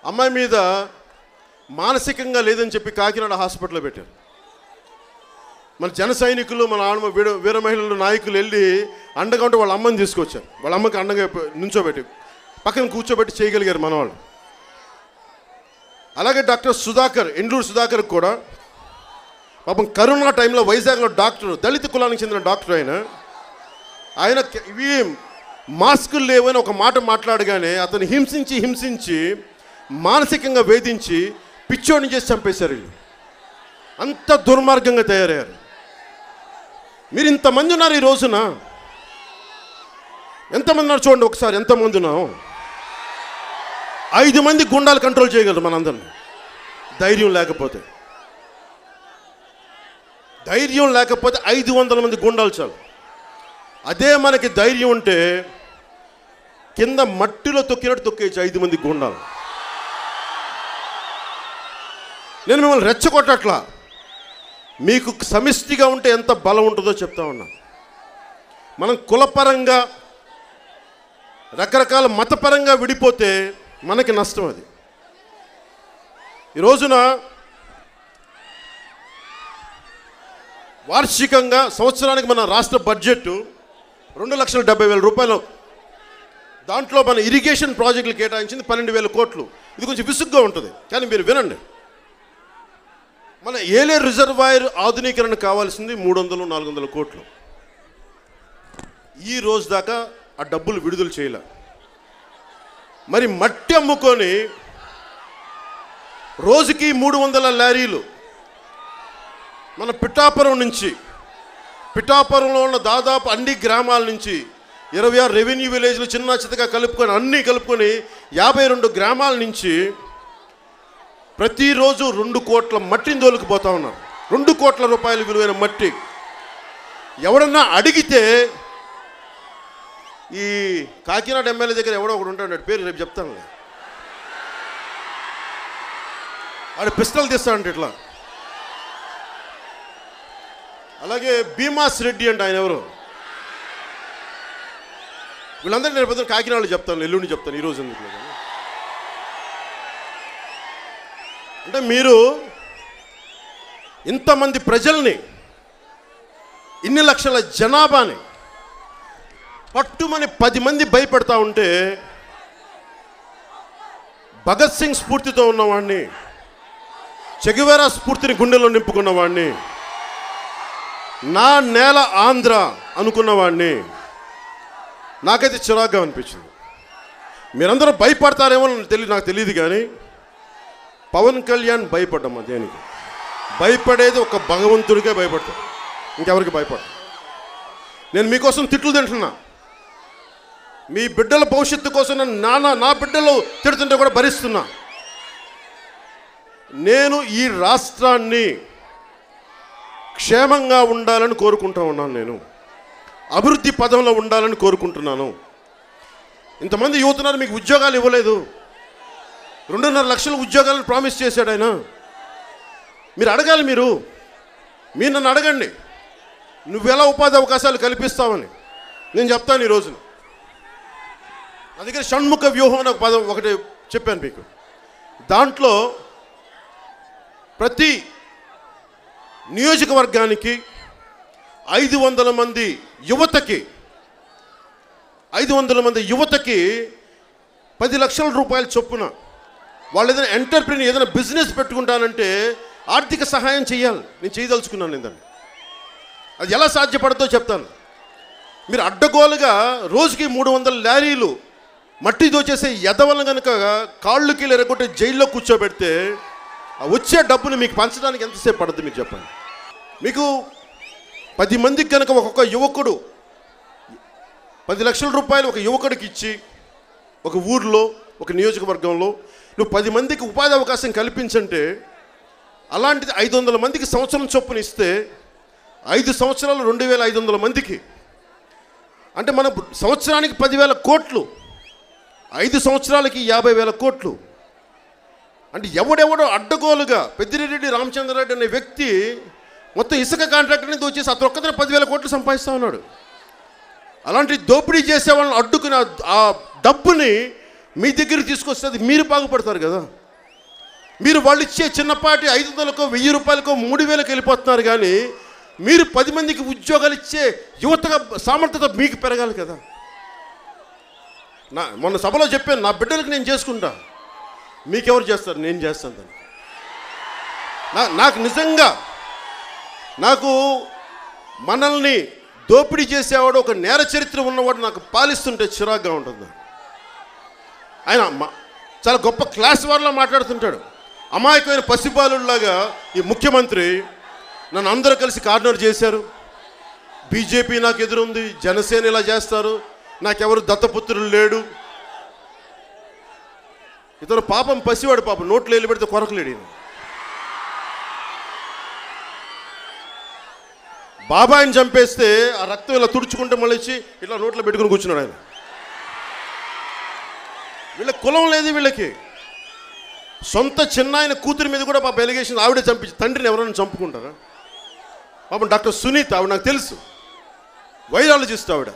అమ్మాయి మీద మానసికంగా లేదని చెప్పి కాకినాడ హాస్పిటల్లో పెట్టారు. మన జన సైనికులు, మన వీర మహిళలు నాయకులు వెళ్ళి అండగా ఉంటే వాళ్ళ అమ్మని తీసుకొచ్చారు. వాళ్ళ అమ్మకి అండగా నుంచోబెట్టి పక్కన కూర్చోబెట్టి చేయగలిగారు మన వాళ్ళు. అలాగే డాక్టర్ సుధాకర్, ఎండూరు సుధాకర్ కూడా పాపం కరోనా టైంలో వైజాగ్లో డాక్టర్, దళిత కులానికి చెందిన డాక్టర్ ఆయన ఇవి మాస్కులు లేవని ఒక మాట మాట్లాడగానే అతను హింసించి మానసికంగా వేధించి పిచ్చోడిని చేసి చంపేశారు. అంత దుర్మార్గంగా తయారయ్యారు. మీరు ఇంతమంది ఉన్నారు ఈ రోజున, ఎంతమంది ఉన్నారు చూడండి ఒకసారి, ఎంతమంది ఉన్నాం. 5 మంది గుండాలు కంట్రోల్ చేయగలరు మనందరిని. ధైర్యం లేకపోతే 500 మంది గుండాలు చాలు. అదే మనకి ధైర్యం ఉంటే కింద మట్టిలో తొక్కినట్టు తొక్కేయచ్చు 5 మంది గుండాలు. నేను మిమ్మల్ని రెచ్చగొట్టట్లా, మీకు సమిష్టిగా ఉంటే ఎంత బలం ఉంటుందో చెప్తా ఉన్నా. మనం కులపరంగా రకరకాల మతపరంగా విడిపోతే మనకి నష్టం. అది ఈ రోజున వార్షికంగా సంవత్సరానికి మన రాష్ట్ర బడ్జెట్ 2,70,000 రూపాయలు. దాంట్లో మన ఇరిగేషన్ ప్రాజెక్టులు కేటాయించింది 12,000 కోట్లు. ఇది కొంచెం విసుగ్గా ఉంటుంది, కానీ మీరు వినండి. మన ఏలేరు రిజర్వాయర్ ఆధునీకరణ కావాల్సింది 300-400 కోట్లు. ఈ రోజు దాకా ఆ డబ్బులు విడుదల చేయలే. మరి మట్టి అమ్ముకొని రోజుకి 300 లారీలు మన పిఠాపురంలో ఉన్న దాదాపు అన్ని గ్రామాల నుంచి 26 రెవెన్యూ విలేజ్లు చిన్న చిత్తగా కలుపుకొని అన్నీ కలుపుకొని 52 గ్రామాల నుంచి ప్రతిరోజు 2 కోట్ల మట్టిని తోలుకుపోతా ఉన్నారు. 2 కోట్ల రూపాయలు విలువైన మట్టి. ఎవడన్నా అడిగితే ఈ కాకినాడ ఎమ్మెల్యే దగ్గర ఎవడో ఒకడు ఉంటాడు, పేరు రేపు చెప్తాను. ఆడు పిస్టల్ తీస్తాడంటే ఇట్లా. అలాగే భీమాస్ రెడ్డి అంటే ఆయన ఎవరు, వీళ్ళందరూ నేను పొద్దున కాకినాడలో చెప్తాను, ఎల్లుండి చెప్తాను, ఈరోజు ఎందుకు లేదు. అంటే మీరు ఇంతమంది ప్రజల్ని, ఇన్ని లక్షల జనాభాని పట్టుమని 10 మంది భయపెడతా ఉంటే, భగత్ సింగ్ స్ఫూర్తితో ఉన్నవాడిని, చెగువేరా స్ఫూర్తిని గుండెలో నింపుకున్నవాడిని, నా నేల ఆంధ్ర అనుకున్నవాడిని నాకైతే చిరాగ్గా అనిపించింది. మీరందరూ భయపడతారేమో నాకు తెలియదు, కానీ పవన్ కళ్యాణ్ భయపడ్డామా దేనికి? భయపడేది ఒక భగవంతుడికే భయపడతాడు, ఇంకెవరికి భయపడ. నేను మీకోసం తిట్లు తింటున్నా, మీ బిడ్డల భవిష్యత్తు కోసం నా బిడ్డలు తిడుతుంటే కూడా భరిస్తున్నా. నేను ఈ రాష్ట్రాన్ని క్షేమంగా ఉండాలని కోరుకుంటూ ఉన్నాను. నేను అభివృద్ధి పదంలో ఉండాలని కోరుకుంటున్నాను. ఇంతమంది యువతున్నారు, మీకు ఉద్యోగాలు ఇవ్వలేదు. 2.5 లక్షల ఉద్యోగాలను ప్రామిస్ చేశాడు ఆయన. మీరు అడగాలి, మీరు నన్ను అడగండి, నువ్వెలా ఉపాధి అవకాశాలు కల్పిస్తావని. నేను చెప్తాను. ఈ రోజున నా దగ్గర షణ్ముఖ వ్యూహం అనే ఒక పదం ఒకటి చెప్పాను మీకు. దాంట్లో ప్రతి నియోజకవర్గానికి 500 మంది యువతకి 10 లక్షల రూపాయల చొప్పున వాళ్ళు ఏదైనా ఎంటర్ప్రెన్యూర్, ఏదైనా బిజినెస్ పెట్టుకుంటానంటే ఆర్థిక సహాయం చేయాలి. నేను చేయదలుచుకున్నాను. దాన్ని అది ఎలా సాధ్యపడదో చెప్తాను. మీరు అడ్డగోలుగా రోజుకి 300 లారీలు మట్టి దోచేసే ఎదవలను కనుక కాళ్ళు కీళ్ళు ఎరగొట్టి జైల్లో కూర్చోబెడితే వచ్చే డబ్బుని మీకు పంచడానికి ఎంతసేపు పడుతుంది మీరు చెప్పండి. మీకు 10 మందికి కనుక ఒక్కొక్క యువకుడు 10 లక్షల రూపాయలు ఒక యువకుడికి ఇచ్చి, ఒక ఊర్లో ఒక నియోజకవర్గంలో నువ్వు 10 మందికి ఉపాధి అవకాశం కల్పించంటే, అలాంటిది 500 మందికి సంవత్సరం చొప్పున ఇస్తే 5 సంవత్సరాలు 2,500 మందికి, అంటే మన సంవత్సరానికి 10,000 కోట్లు, 5 సంవత్సరాలకి 50,000 కోట్లు. అంటే ఎవడెవడో అడ్డగోలుగా పెద్దిరెడ్డి రామచంద్రారెడ్డి అనే వ్యక్తి మొత్తం ఇసుక కాంట్రాక్టర్ని దోచేసి అతను ఒక్కదనే 10,000 కోట్లు సంపాదిస్తూ ఉన్నాడు. అలాంటి దోపిడీ చేసే వాళ్ళని అడ్డుకుని ఆ డబ్బుని మీ దగ్గరికి తీసుకొస్తే అది మీరు బాగుపడతారు కదా. మీరు వాళ్ళు ఇచ్చే చిన్నపాటి 500కో 1000 రూపాయలకో 3,000కి వెళ్ళిపోతున్నారు, కానీ మీరు 10 మందికి ఉద్యోగాలు ఇచ్చే యువతగా సామర్థ్యత మీకు పెరగాలి కదా. మొన్న సభలో చెప్పాను, నా బిడ్డలకు నేను చేసుకుంటా, మీకెవరు చేస్తారు? నేను చేస్తాను దాన్ని. నాకు నిజంగా మనల్ని దోపిడీ చేసేవాడు, ఒక నేర చరిత్ర ఉన్నవాడు నాకు పాలిస్తుంటే చిరాగ్గా ఉంటుంది. ఆయన చాలా గొప్ప క్లాస్ వారిలో మాట్లాడుతుంటాడు. అమాయకమైన పసిబాలులాగా ఈ ముఖ్యమంత్రి నన్ను అందరూ కలిసి కార్నర్ చేశారు, బీజేపీ నాకు ఎదురుంది, జనసేన ఇలా చేస్తారు, నాకెవరు దత్తపుత్రులు లేడు. ఇతను పాపం పసివాడు, పాపం నోట్లో వెళ్ళి పెడితే కొరకలేడు. బాబాయిని చంపేస్తే ఆ రక్తం ఇలా తుడుచుకుంటే మళ్ళీ ఇచ్చి ఇట్లా నోట్లో పెట్టుకుని కూర్చున్నాడు ఆయన. వీళ్ళకి కులం లేదు, వీళ్ళకి సొంత చిన్నాయన కూతురి మీద కూడా పాప ఎలిగేషన్, ఆవిడే చంపించి, తండ్రిని ఎవరైనా చంపుకుంటారా? పాపం డాక్టర్ సునీత, ఆవిడ నాకు తెలుసు, వైరాలజిస్ట్ ఆవిడ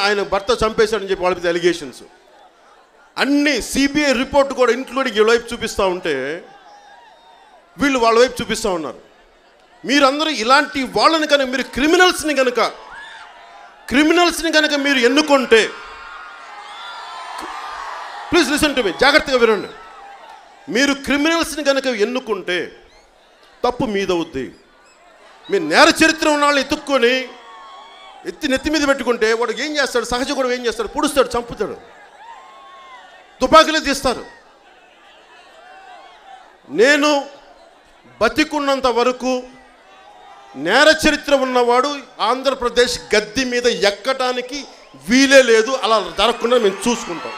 ఆయన భర్త చంపేశాడని చెప్పి వాళ్ళ మీద ఎలిగేషన్స్ అన్నీ, సిబిఐ రిపోర్ట్ కూడా ఇంక్లూడింగ్ వీళ్ళ వైపు చూపిస్తూ ఉంటే వీళ్ళు వాళ్ళ వైపు చూపిస్తూ ఉన్నారు. మీరందరూ ఇలాంటి వాళ్ళని కనుక, మీరు క్రిమినల్స్ని కనుక మీరు ఎన్నుకుంటే, ప్లీజ్ లిసన్ టు మీ, జాగ్రత్తగా వినండి. మీరు క్రిమినల్స్ని కనుక ఎన్నుకుంటే తప్పు మీదవుద్ది. మీరు నేర చరిత్ర ఉన్న వాళ్ళని ఎత్తుక్కొని నెత్తి మీద పెట్టుకుంటే వాడు ఏం చేస్తాడు? సహజ కూడా ఏం చేస్తాడు? పొడుస్తాడు, చంపుతాడు, తుపాకీలు తీస్తారు. నేను బతికున్నంత వరకు నేర చరిత్ర ఉన్నవాడు ఆంధ్రప్రదేశ్ గద్దె మీద ఎక్కటానికి వీలే లేదు. అలా జరగకుండా మేము చూసుకుంటాం.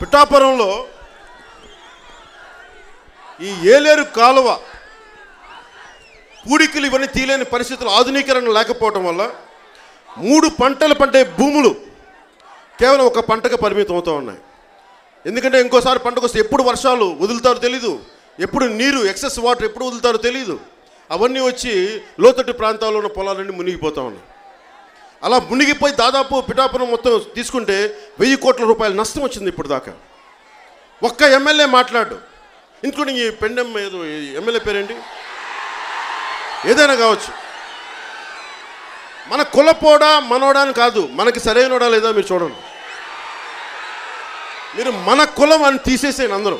పిఠాపురంలో ఈ ఏలేరు కాలువ పూడికలు ఇవన్నీ తీయలేని పరిస్థితులు, ఆధునీకరణ లేకపోవడం వల్ల 3 పంటలు పండే భూములు కేవలం ఒక పంటకు పరిమితం అవుతూ ఉన్నాయి. ఎందుకంటే ఇంకోసారి పంటకు వస్తే ఎప్పుడు వర్షాలు వదులుతారో తెలీదు, ఎప్పుడు నీరు ఎక్సెస్ వాటర్ ఎప్పుడు వదులుతారో తెలీదు. అవన్నీ వచ్చి లోతట్టు ప్రాంతాల్లో ఉన్న పొలాలన్నీ మునిగిపోతూ ఉన్నాయి. అలా మునిగిపోయి దాదాపు పిఠాపురం మొత్తం తీసుకుంటే 1000 కోట్ల రూపాయల నష్టం వచ్చింది ఇప్పుడు దాకా. ఒక్క ఎమ్మెల్యే మాట్లాడు, ఇంక్లూడింగ్ ఈ పెండెం ఏదో ఎమ్మెల్యే పేరేంటి, ఏదైనా కావచ్చు, మన కులపోడా మనోడా అని కాదు, మనకి సరైనోడా లేదా మీరు చూడండి. మీరు మన కులం అని తీసేసేయండి అందరూ.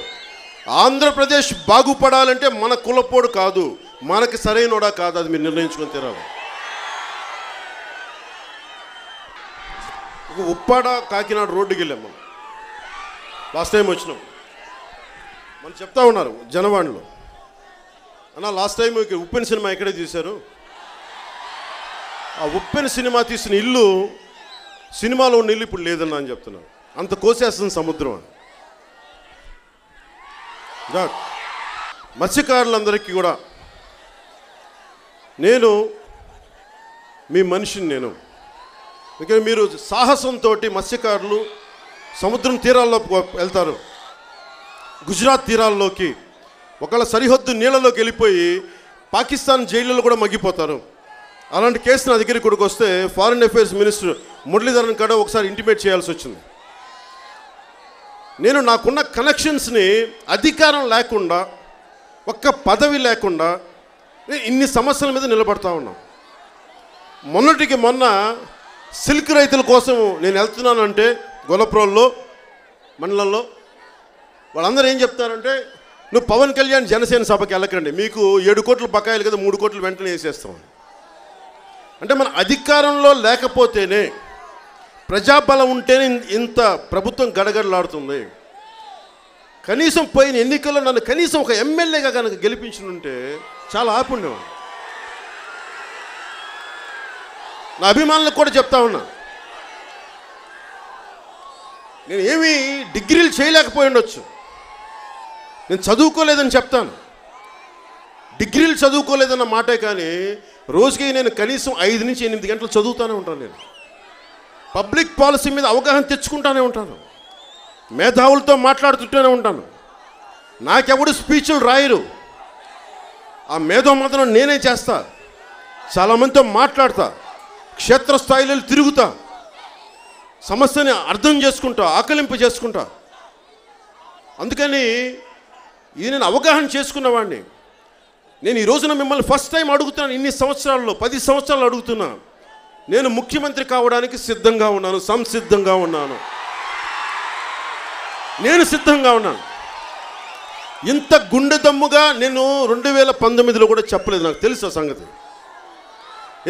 ఆంధ్రప్రదేశ్ బాగుపడాలంటే మన కులపోడు కాదు, మనకి సరైనోడా కాదు, అది మీరు నిర్ణయించుకొని తీరాలి. ఉప్పాడ కాకినాడ రోడ్డుకి వెళ్ళాం మనం, లాస్ట్ టైం వచ్చినాం. మనం చెప్తా ఉన్నారు జనవాణిలో, అన్న లాస్ట్ టైం ఉప్పెన సినిమా ఎక్కడే తీశారు? ఆ ఉప్పెన సినిమా తీసిన ఇల్లు, సినిమాలో ఉన్న ఇల్లు ఇప్పుడు లేదన్నా అని చెప్తున్నారు. అంత కోసేస్తుంది సముద్రం అని. మత్స్యకారులందరికీ కూడా నేను మీ మనిషిని, నేను ఎందుకంటే మీరు సాహసంతో మత్స్యకారులు సముద్రం తీరాల్లో వెళ్తారు, గుజరాత్ తీరాల్లోకి, ఒకవేళ సరిహద్దు నీళ్ళలోకి వెళ్ళిపోయి పాకిస్తాన్ జైళ్ళలో కూడా మగ్గిపోతారు. అలాంటి కేసు నా దగ్గరికి కూడా వస్తే ఫారిన్ అఫైర్స్ మినిస్టర్ మురళీధరన్ కూడా ఒకసారి ఇంటిమేట్ చేయాల్సి వచ్చింది. నేను నాకున్న కనెక్షన్స్ని అధికారం లేకుండా, ఒక్క పదవి లేకుండా ఇన్ని సమస్యల మీద నిలబడతా ఉన్నాం. మొన్నటికి మొన్న సిల్క్ రైతుల కోసం నేను వెళ్తున్నానంటే గొల్లప్రోల్లో మండలంలో వాళ్ళందరూ ఏం చెప్తారంటే, నువ్వు పవన్ కళ్యాణ్ జనసేన సభకి వెళ్ళకండి, మీకు 7 కోట్లు బకాయిలు కదా, 3 కోట్లు వెంటనే వేసేస్తాం. అంటే మన అధికారంలో లేకపోతేనే, ప్రజాబలం ఉంటేనే ఇంత ప్రభుత్వం గడగడలాడుతుంది. కనీసం పోయిన ఎన్నికల్లో నన్ను కనీసం ఒక ఎమ్మెల్యేగా కనుక గెలిపించుంటే చాలా ఆపుండేవాడు. నా అభిమానులకు కూడా చెప్తా ఉన్నా, నేను ఏమీ డిగ్రీలు చేయలేకపోయి ఉండొచ్చు, నేను చదువుకోలేదని చెప్తాను, డిగ్రీలు చదువుకోలేదన్న మాటే, కానీ రోజుకి నేను కనీసం 5 నుంచి 8 గంటలు చదువుతూనే ఉంటాను. నేను పబ్లిక్ పాలసీ మీద అవగాహన తెచ్చుకుంటూనే ఉంటాను, మేధావులతో మాట్లాడుతుంటూనే ఉంటాను. నాకెవడు స్పీచ్లు రాయరు, ఆ మేధోమథనం నేనే చేస్తా, చాలామందితో మాట్లాడతా, క్షేత్రస్థాయిలో తిరుగుతా, సమస్యని అర్థం చేసుకుంటా, ఆకలింపు చేసుకుంటా. అందుకని ఇది నేను అవగాహన చేసుకున్నవాడిని. నేను ఈ రోజున మిమ్మల్ని ఫస్ట్ టైం అడుగుతున్నాను, ఇన్ని సంవత్సరాల్లో 10 సంవత్సరాలు అడుగుతున్నా. నేను ముఖ్యమంత్రి కావడానికి సిద్ధంగా ఉన్నాను, సంసిద్ధంగా ఉన్నాను, నేను సిద్ధంగా ఉన్నాను. ఇంత గుండె దమ్ముగా నేను 2019లో కూడా చెప్పలేదు, నాకు తెలుసు ఆ సంగతి.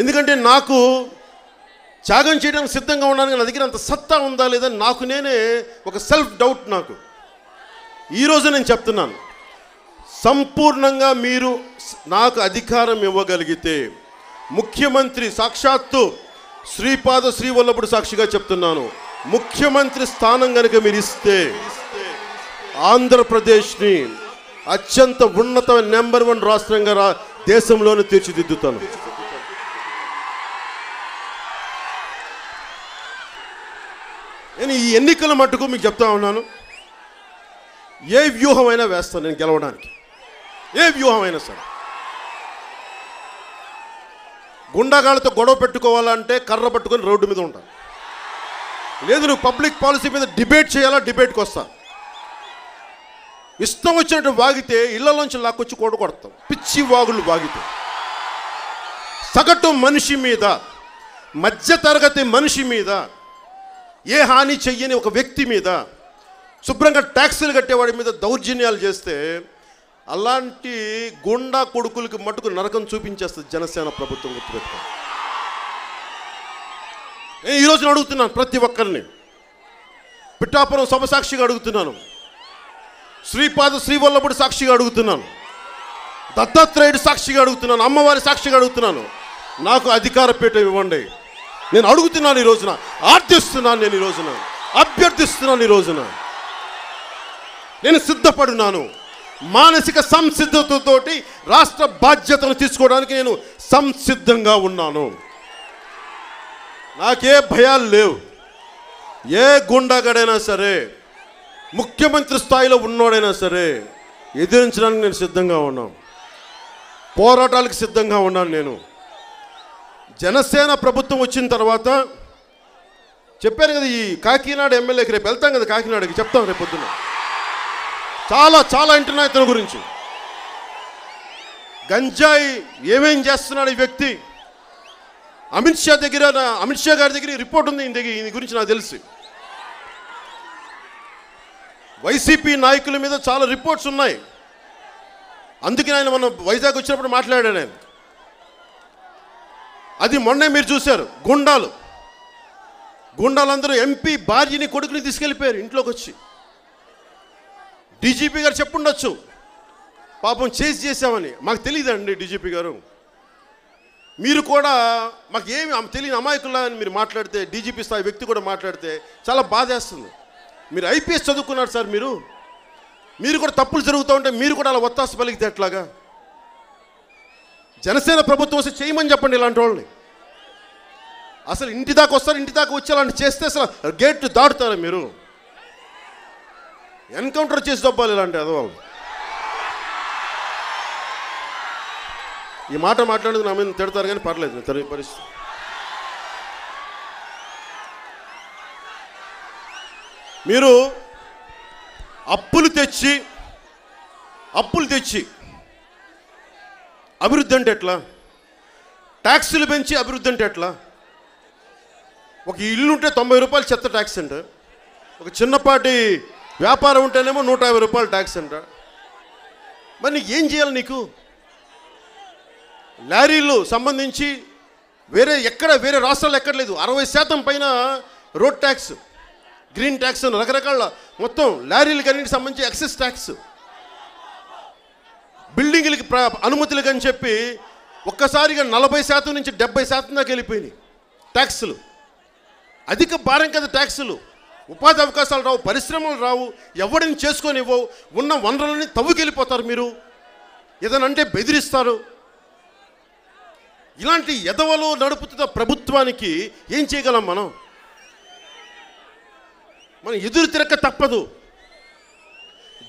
ఎందుకంటే నాకు త్యాగం చేయడానికి సిద్ధంగా ఉన్నాను, నా దగ్గర అంత సత్తా ఉందా లేదా నాకు నేనే ఒక సెల్ఫ్ డౌట్ నాకు. ఈరోజు నేను చెప్తున్నాను, సంపూర్ణంగా మీరు నాకు అధికారం ఇవ్వగలిగితే, ముఖ్యమంత్రి సాక్షాత్తు శ్రీపాద శ్రీవల్లభుడు సాక్షిగా చెప్తున్నాను, ముఖ్యమంత్రి స్థానం కనుక మీరు ఇస్తే ఆంధ్రప్రదేశ్ని అత్యంత ఉన్నత నెంబర్ 1 రాష్ట్రంగా దేశంలోనే తీర్చిదిద్దుతాను. కానీ ఈ ఎన్నికల మట్టుకు మీకు చెప్తా ఉన్నాను, ఏ వ్యూహమైనా వేస్తాను నేను గెలవడానికి, ఏ వ్యూహమైనా సరే. గుండాగాళ్ళతో గొడవ పెట్టుకోవాలంటే కర్ర పట్టుకొని రోడ్డు మీద ఉంటాను. లేదు నువ్వు పబ్లిక్ పాలసీ మీద డిబేట్ చేయాలా, డిబేట్కి వస్తా. ఇష్టం వచ్చినట్టు వాగితే ఇళ్లలోంచి లాక్కొచ్చి కొడతాం. పిచ్చి వాగుళ్ళు వాగితే సగటు మనిషి మీద, మధ్యతరగతి మనిషి మీద, ఏ హాని చెయ్యని ఒక వ్యక్తి మీద, శుభ్రంగా ట్యాక్సీలు కట్టేవాడి మీద దౌర్జన్యాలు చేస్తే అలాంటి గుండా కొడుకులకి మటుకు నరకం చూపించేస్తుంది జనసేన ప్రభుత్వం. గుర్తుపెట్టుకో. నేను ఈరోజు అడుగుతున్నాను ప్రతి ఒక్కరిని, పిఠాపురం సభ సాక్షిగా అడుగుతున్నాను, శ్రీపాద శ్రీవల్లభుడి సాక్షిగా అడుగుతున్నాను, దత్తాత్రేయుడి సాక్షిగా అడుగుతున్నాను, అమ్మవారి సాక్షిగా అడుగుతున్నాను, నాకు అధికార పీఠం ఇవ్వండి. నేను అడుగుతున్నాను ఈ రోజున, ఆర్థిస్తున్నాను, నేను ఈ రోజున అభ్యర్థిస్తున్నాను. ఈ రోజున నేను సిద్ధపడున్నాను. మానసిక సంసిద్ధతతోటి రాష్ట్ర బాధ్యతను తీసుకోవడానికి నేను సంసిద్ధంగా ఉన్నాను. నాకే భయాలు లేవు. ఏ గుండాగడైనా సరే, ముఖ్యమంత్రి స్థాయిలో ఉన్నోడైనా సరే ఎదిరించడానికి నేను సిద్ధంగా ఉన్నాను. పోరాటాలకు సిద్ధంగా ఉన్నాను. నేను జనసేన ప్రభుత్వం వచ్చిన తర్వాత చెప్పాను కదా, ఈ కాకినాడ ఎమ్మెల్యేకి రేపు వెళ్తాం కదా, కాకినాడకి చెప్తాం రేపు పొద్దున్న. చాలా చాలా వింటున్నా ఇతని గురించి. గంజాయి ఏమేం చేస్తున్నాడు ఈ వ్యక్తి. అమిత్ షా గారి దగ్గర రిపోర్ట్ ఉంది ఈయన గురించి నాకు తెలిసి. వైసీపీ నాయకుల మీద చాలా రిపోర్ట్స్ ఉన్నాయి. అందుకని ఆయన మనం వైజాగ్ వచ్చినప్పుడు మాట్లాడాడు ఆయన. అది మొన్నే మీరు చూశారు. గుండాలందరూ ఎంపీ భార్యని కొడుకుని తీసుకెళ్ళిపోయారు ఇంట్లోకి వచ్చి. డీజీపీ గారు చెప్పుండొచ్చు, పాపం చేసామని. మాకు తెలియదండి డీజీపీ గారు, మీరు కూడా మాకు ఏమి తెలియని అమాయకుల్లా అని మీరు మాట్లాడితే, డీజీపీ స్థాయి వ్యక్తి కూడా మాట్లాడితే చాలా బాధేస్తుంది. మీరు ఐపీఎస్ చదువుకున్నారు సార్, మీరు కూడా తప్పులు జరుగుతూ ఉంటే మీరు కూడా అలా ఒత్తాస పలికితే ఎట్లాగా? జనసేన ప్రభుత్వం వస్తే చేయమని చెప్పండి ఇలాంటి వాళ్ళని. అసలు ఇంటి దాకా వస్తారు, ఇంటి దాకా వచ్చి అలాంటి చేస్తే అసలు గేట్ దాటుతారా మీరు? ఎన్కౌంటర్ చేసి దొబ్బాలి ఇలాంటి అదవాళ్ళు. ఈ మాట మాట్లాడేది నా మీద తిడతారు కానీ పర్లేదు, తెలియ పరిస్థితి. మీరు అప్పులు తెచ్చి అభివృద్ధి అంటే ఎట్లా? ట్యాక్సులు పెంచి అభివృద్ధి అంటే ఎట్లా? ఒక ఇల్లు ఉంటే 90 రూపాయలు చెత్త ట్యాక్స్ అంట, ఒక చిన్నపాటి వ్యాపారం ఉంటేనేమో 150 రూపాయలు ట్యాక్స్ అంట. మరి నీకు ఏం చేయాలి? నీకు లారీలు సంబంధించి వేరే రాష్ట్రాలు ఎక్కడ లేదు. 60% పైన రోడ్ ట్యాక్స్, గ్రీన్ ట్యాక్స్, రకరకాల మొత్తం లారీలకి అన్నింటికి సంబంధించి ఎక్సెస్ ట్యాక్స్, బిల్డింగ్లకి అనుమతులు అని చెప్పి ఒక్కసారిగా 40% నుంచి 70% దాకా వెళ్ళిపోయినాయి ట్యాక్సులు. అధిక భారం కదా ట్యాక్సులు. ఉపాధి అవకాశాలు రావు, పరిశ్రమలు రావు, ఎవరిని చేసుకొని ఇవ్వవు, ఉన్న వనరులని తవ్వుకెళ్ళిపోతారు. మీరు ఏదైనా అంటే బెదిరిస్తారు. ఇలాంటి ఎదవలు నడుపుతున్న ప్రభుత్వానికి ఏం చేయగలం మనం ఎదురు తిరగక తప్పదు.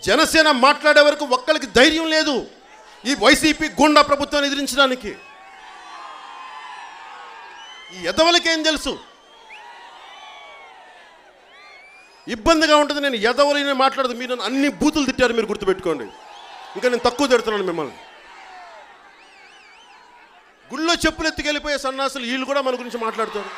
జనసేన మాట్లాడే వరకు ఒక్కరికి ధైర్యం లేదు ఈ వైసీపీ గుండా ప్రభుత్వాన్ని ఎదిరించడానికి. ఈ ఎదవలకేం తెలుసు? ఇబ్బందిగా ఉంటుంది. నేను ఎదవలనే మాట్లాడదు. మీరు అన్ని బూతులు తిట్టారు, మీరు గుర్తుపెట్టుకోండి. ఇంకా నేను తక్కువ తిడుతున్నాను మిమ్మల్ని. గుళ్ళో చెప్పులు ఎత్తుకెళ్ళిపోయే సన్నాసులు వీళ్ళు కూడా మన గురించి మాట్లాడతారు.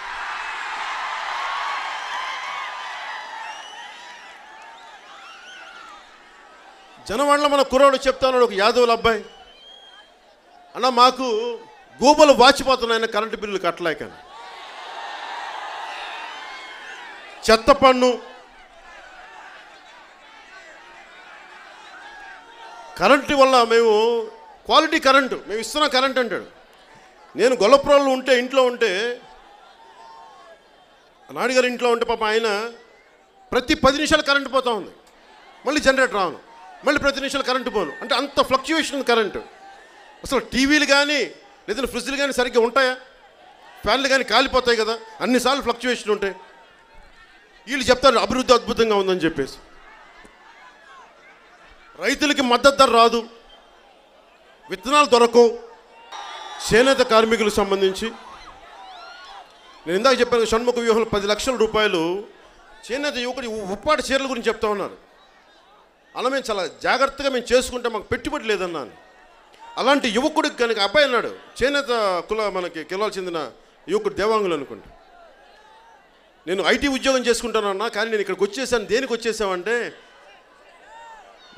జనవాడలో మన కుర్రాడు చెప్తాను, ఒక యాదవుల అబ్బాయి, అన్న మాకు గోబలు వాచిపోతున్నాయన్న కరెంటు బిల్లులు కట్టలేక, చెత్త పన్ను, కరెంటు వల్ల మేము క్వాలిటీ కరెంటు మేము ఇస్తున్న కరెంట్ అంటాడు. నేను గొల్లపురంలో ఉంటే, ఇంట్లో ఉంటే, నాయుడుగారి ఇంట్లో ఉంటే పాప ఆయన ప్రతి 10 నిమిషాలు కరెంటు పోతూ ఉంది, మళ్ళీ జనరేటర్ రాను, మళ్ళీ ప్రతి నిమిషాలు కరెంటు పోను. అంటే అంత ఫ్లక్చువేషన్ ఉంది కరెంటు. అసలు టీవీలు కానీ లేదంటే ఫ్రిడ్జ్లు కానీ సరిగ్గా ఉంటాయా? ఫ్యాన్లు కానీ కాలిపోతాయి కదా, అన్నిసార్లు ఫ్లక్చువేషన్ ఉంటాయి. వీళ్ళు చెప్తారు అభివృద్ధి అద్భుతంగా ఉందని చెప్పేసి. రైతులకి మద్దతు ధర రాదు, విత్తనాలు దొరకవు. చేనేత కార్మికులకు సంబంధించి నేను ఇందాక చెప్పాను, షణ్ముఖ వ్యూహంలో 10 లక్షల రూపాయలు చేనేత యువకుడి ఉప్పాటి చీరల గురించి చెప్తా ఉన్నారు. అలా మేము చాలా జాగ్రత్తగా మేము చేసుకుంటే మాకు పెట్టుబడి లేదన్నాను. అలాంటి యువకుడికి కనుక అబ్బాయి అన్నాడు, చేనేత మనకి కిలాలు చెందిన యువకుడు దేవాంగులు అనుకుంటా, నేను ఐటీ ఉద్యోగం చేసుకుంటానన్నా, కానీ నేను ఇక్కడికి వచ్చేసాను. దేనికి వచ్చేసామంటే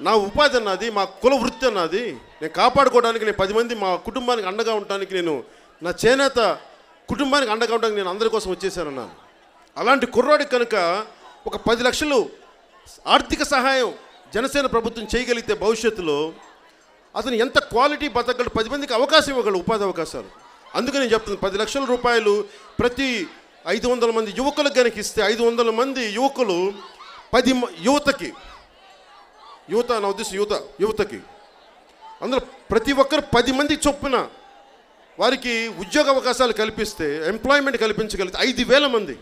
నా ఉపాధి అన్నది, మా కుల వృత్తి అన్నది నేను కాపాడుకోవడానికి, నేను 10 మంది మా కుటుంబానికి అండగా ఉండడానికి, నేను నా చేనేత కుటుంబానికి అండగా ఉండడానికి నేను అందరి కోసం వచ్చేసానన్నాను. అలాంటి కుర్రాడికి కనుక ఒక 10 లక్షలు ఆర్థిక సహాయం జనసేన ప్రభుత్వం చేయగలిగితే భవిష్యత్తులో అతను ఎంత క్వాలిటీ బతకగలడు, 10 మందికి అవకాశం ఇవ్వగలడు, ఉపాధి అవకాశాలు. అందుకని నేను చెప్తున్నాను, 10 లక్షల రూపాయలు ప్రతి 500 మంది యువకులకు కనుక ఇస్తే 500 మంది యువకులు 10 యువతకి, యువత నా ఉద్దేశం యువతకి అందులో ప్రతి ఒక్కరు 10 మంది చొప్పున వారికి ఉద్యోగ అవకాశాలు కల్పిస్తే, ఎంప్లాయ్మెంట్ కల్పించగలిగితే 5,000 మంది,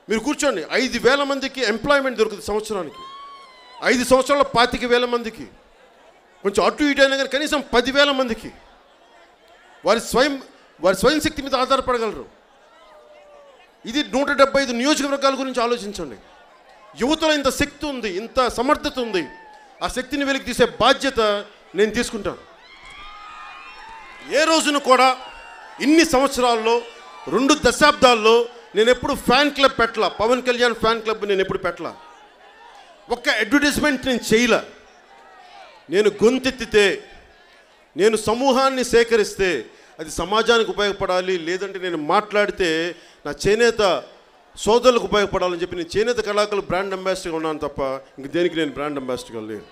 మీరు కూర్చోండి, 5,000 మందికి ఎంప్లాయ్మెంట్ దొరుకుతుంది సంవత్సరానికి. 5 సంవత్సరాల్లో 25,000 మందికి, కొంచెం అటు ఇటు అయినా కానీ కనీసం 10,000 మందికి వారి స్వయం శక్తి మీద ఆధారపడగలరు. ఇది 175 నియోజకవర్గాల గురించి ఆలోచించండి. యువతలో ఇంత శక్తి ఉంది, ఇంత సమర్థత ఉంది. ఆ శక్తిని వెలికి తీసే బాధ్యత నేను తీసుకుంటాను. ఏ రోజును కూడా ఇన్ని సంవత్సరాల్లో 2 దశాబ్దాల్లో నేను ఎప్పుడు ఫ్యాన్ క్లబ్ పెట్టలా, పవన్ కళ్యాణ్ ఫ్యాన్ క్లబ్ నేను ఎప్పుడు పెట్టలా. ఒక్క అడ్వర్టైజ్మెంట్ నేను చేయలే. నేను గొంతెత్తితే, నేను సమూహాన్ని సేకరిస్తే అది సమాజానికి ఉపయోగపడాలి, లేదంటే నేను మాట్లాడితే నా చేనేత సోదరులకు ఉపయోగపడాలని చెప్పి నేను చేనేత కళాకారులు బ్రాండ్ అంబాసిడర్గా ఉన్నాను తప్ప ఇంక దేనికి నేను బ్రాండ్ అంబాసిడర్గా లేను.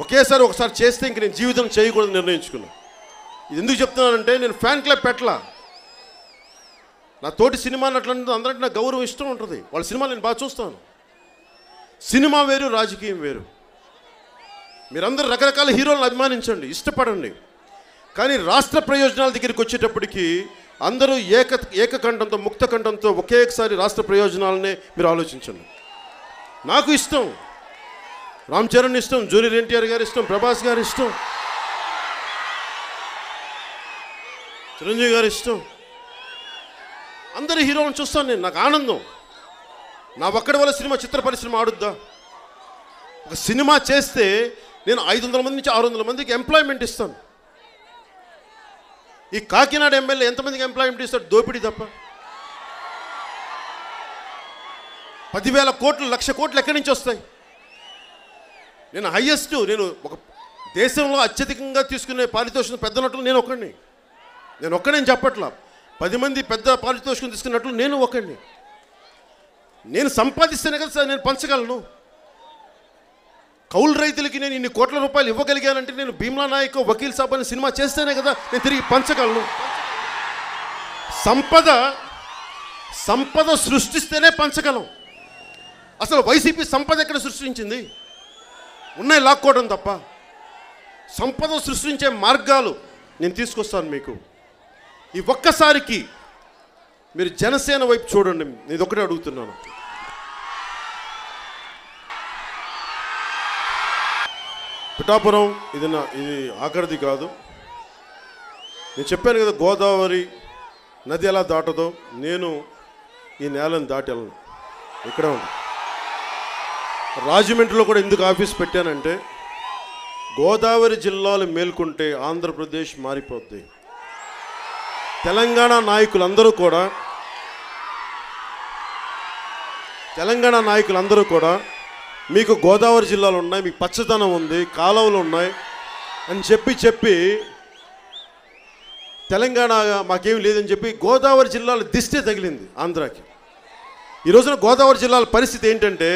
ఒకసారి చేస్తే ఇంక నేను జీవితం చేయకూడదని నిర్ణయించుకున్నాను. ఇది ఎందుకు చెప్తున్నానంటే, నేను ఫ్యాన్ క్లబ్ పెట్టలా. నా తోటి సినిమా నటులంటే అందరికీ నాకు గౌరవం, ఇష్టం ఉంటుంది. వాళ్ళ సినిమాలు నేను బాగా చూస్తాను. సినిమా వేరు, రాజకీయం వేరు. మీరందరూ రకరకాల హీరోలను అభిమానించండి, ఇష్టపడండి, కానీ రాష్ట్ర ప్రయోజనాల దగ్గరికి వచ్చేటప్పటికి అందరూ ఏకకంఠంతో, ముక్తకంఠంతో ఒకేసారి రాష్ట్ర ప్రయోజనాలనే మీరు ఆలోచించండి. నాకు ఇష్టం, రామ్ చరణ్ ఇష్టం, జూనియర్ ఎన్టీఆర్ గారు ఇష్టం, ప్రభాస్ గారు ఇష్టం, చిరంజీవి గారు ఇష్టం, అందరి హీరోలను చూస్తాను నేను, నాకు ఆనందం. నా ఒక్కడి వల్ల సినిమా చిత్ర పరిశ్రమ ఆడుద్దా? ఒక సినిమా చేస్తే నేను 500 మంది నుంచి 600 మందికి ఎంప్లాయ్మెంట్ ఇస్తాను. ఈ కాకినాడ ఎమ్మెల్యే ఎంతమందికి ఎంప్లాయ్మెంట్ ఇస్తాడు? దోపిడీ తప్ప. 10,000 కోట్లు, 1,00,000 కోట్లు ఎక్కడి నుంచి వస్తాయి? నేను హైయెస్ట్, నేను ఒక దేశంలో అత్యధికంగా తీసుకునే పారితోషికం పెద్ద నటులు నేను ఒక్కడని చెప్పట్లా. 10 మంది పెద్ద పారితోషికం తీసుకున్నట్లు నేను ఒకడిని. నేను సంపాదిస్తేనే కదా సార్ నేను పంచగలను. కౌలు రైతులకి నేను ఇన్ని కోట్ల రూపాయలు ఇవ్వగలిగానంటే నేను భీమ్లా నాయక్, వకీల్ సాబ్ అనే సినిమా చేస్తేనే కదా నేను తిరిగి పంచగలను. సంపద సృష్టిస్తేనే పంచగలం. అసలు వైసీపీ సంపద ఎక్కడ సృష్టించింది? ఉన్నాయి లాక్కోవడం తప్ప. సంపద సృష్టించే మార్గాలు నేను తీసుకొస్తాను మీకు. ఈ ఒక్కసారికి మీరు జనసేన వైపు చూడండి, నేను ఒకటే అడుగుతున్నాను. పిఠాపురం ఇది ఆఖరిది కాదు. నేను చెప్పాను కదా, గోదావరి నది ఎలా దాటదో నేను ఈ నేలను దాటి వెళ్ళను, ఇక్కడే ఉంది. రాజమండ్రిలో కూడా ఎందుకు ఆఫీస్ పెట్టానంటే, గోదావరి జిల్లాలు మేల్కొంటే ఆంధ్రప్రదేశ్ మారిపోద్ది. తెలంగాణ నాయకులందరూ కూడా మీకు గోదావరి జిల్లాలు ఉన్నాయి, మీకు పచ్చదనం ఉంది, కాలువలు ఉన్నాయి అని చెప్పి తెలంగాణ మాకేం లేదని చెప్పి గోదావరి జిల్లాల దిష్టే తగిలింది ఆంధ్రాకి. ఈ రోజున గోదావరి జిల్లాల పరిస్థితి ఏంటంటే,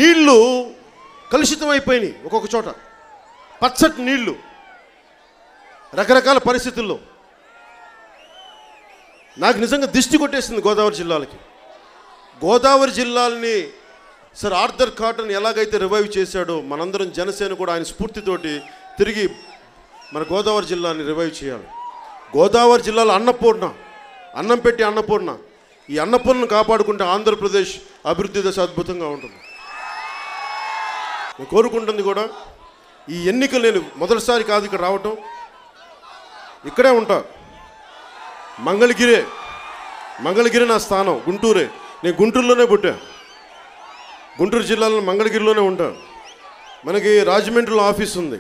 నీళ్లు కలుషితం అయిపోయినాయి. ఒక్కొక్క చోట పచ్చటి నీళ్లు, రకరకాల పరిస్థితుల్లో. నాకు నిజంగా దిష్టి కొట్టేసింది గోదావరి జిల్లాలకి. గోదావరి జిల్లాలని సార్ ఆర్థర్ కాటన్ ఎలాగైతే రివైవ్ చేశాడో, మనందరం జనసేన కూడా ఆయన స్ఫూర్తితోటి తిరిగి మన గోదావరి జిల్లాని రివైవ్ చేయాలి. గోదావరి జిల్లాలో అన్నపూర్ణ, అన్నం పెట్టి అన్నపూర్ణ. ఈ అన్నపూర్ణను కాపాడుకుంటే ఆంధ్రప్రదేశ్ అభివృద్ధి దశ అద్భుతంగా ఉంటుంది. నేను కోరుకుంటుంది కూడా ఈ ఎన్నికలు, నేను మొదటిసారి కాదు ఇక్కడ రావటం, ఇక్కడే ఉంటా. మంగళగిరి నా స్థానం, గుంటూరే. నేను గుంటూరులోనే పుట్టా, గుంటూరు జిల్లాలో మంగళగిరిలోనే ఉంటా. మనకి రాజమండ్రిలో ఆఫీస్ ఉంది,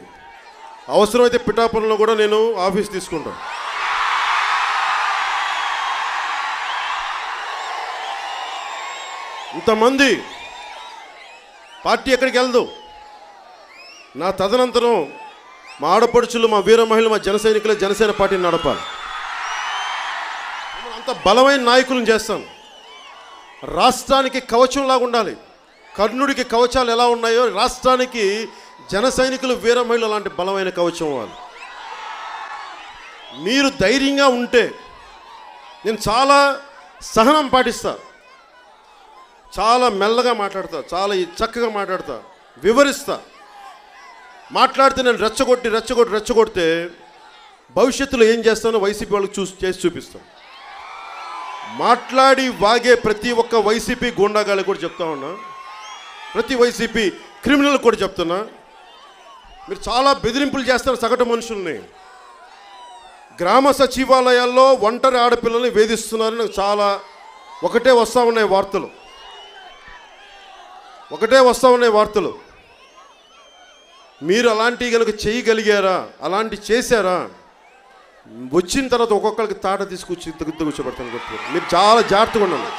అవసరమైతే పిఠాపురంలో కూడా నేను ఆఫీస్ తీసుకుంటాను. ఇంతమంది పార్టీ ఎక్కడికి వెళ్దు. నా తదనంతరం మా ఆడపడుచులు, మా వీర మహిళలు, మా జన సైనికులు జనసేన పార్టీని నడపాలి. అంత బలమైన నాయకులను చేస్తాను. రాష్ట్రానికి కవచంలాగా ఉండాలి. కర్ణుడికి కవచాలు ఎలా ఉన్నాయో రాష్ట్రానికి జన సైనికులు, వీర మహిళలు అలాంటి బలమైన కవచం వాళ్ళు. మీరు ధైర్యంగా ఉంటే నేను చాలా సహనం పాటిస్తా, చాలా మెల్లగా మాట్లాడతా, చాలా చక్కగా మాట్లాడతా, వివరిస్తా. మాట్లాడితే నేను రెచ్చగొడితే భవిష్యత్తులో ఏం చేస్తానో వైసీపీ వాళ్ళకి చేసి చూపిస్తాను. మాట్లాడి వాగే ప్రతి ఒక్క వైసీపీ గూండాగాళ్ళకి కూడా చెప్తా ఉన్నా, ప్రతి వైసీపీ క్రిమినల్ కూడా చెప్తున్నా, మీరు చాలా బెదిరింపులు చేస్తారు సగటు మనుషుల్ని. గ్రామ సచివాలయాల్లో ఒంటరి ఆడపిల్లల్ని వేధిస్తున్నారని నాకు చాలా ఒకటే వస్తూ ఉన్నాయి వార్తలు. మీరు అలాంటివి కనుక చేయగలిగారా, అలాంటి చేశారా, వచ్చిన తర్వాత ఒక్కొక్కరికి తాట తీసుకొచ్చి కూర్చోబెడతాను. మీరు చాలా జాగ్రత్తగా ఉండండి.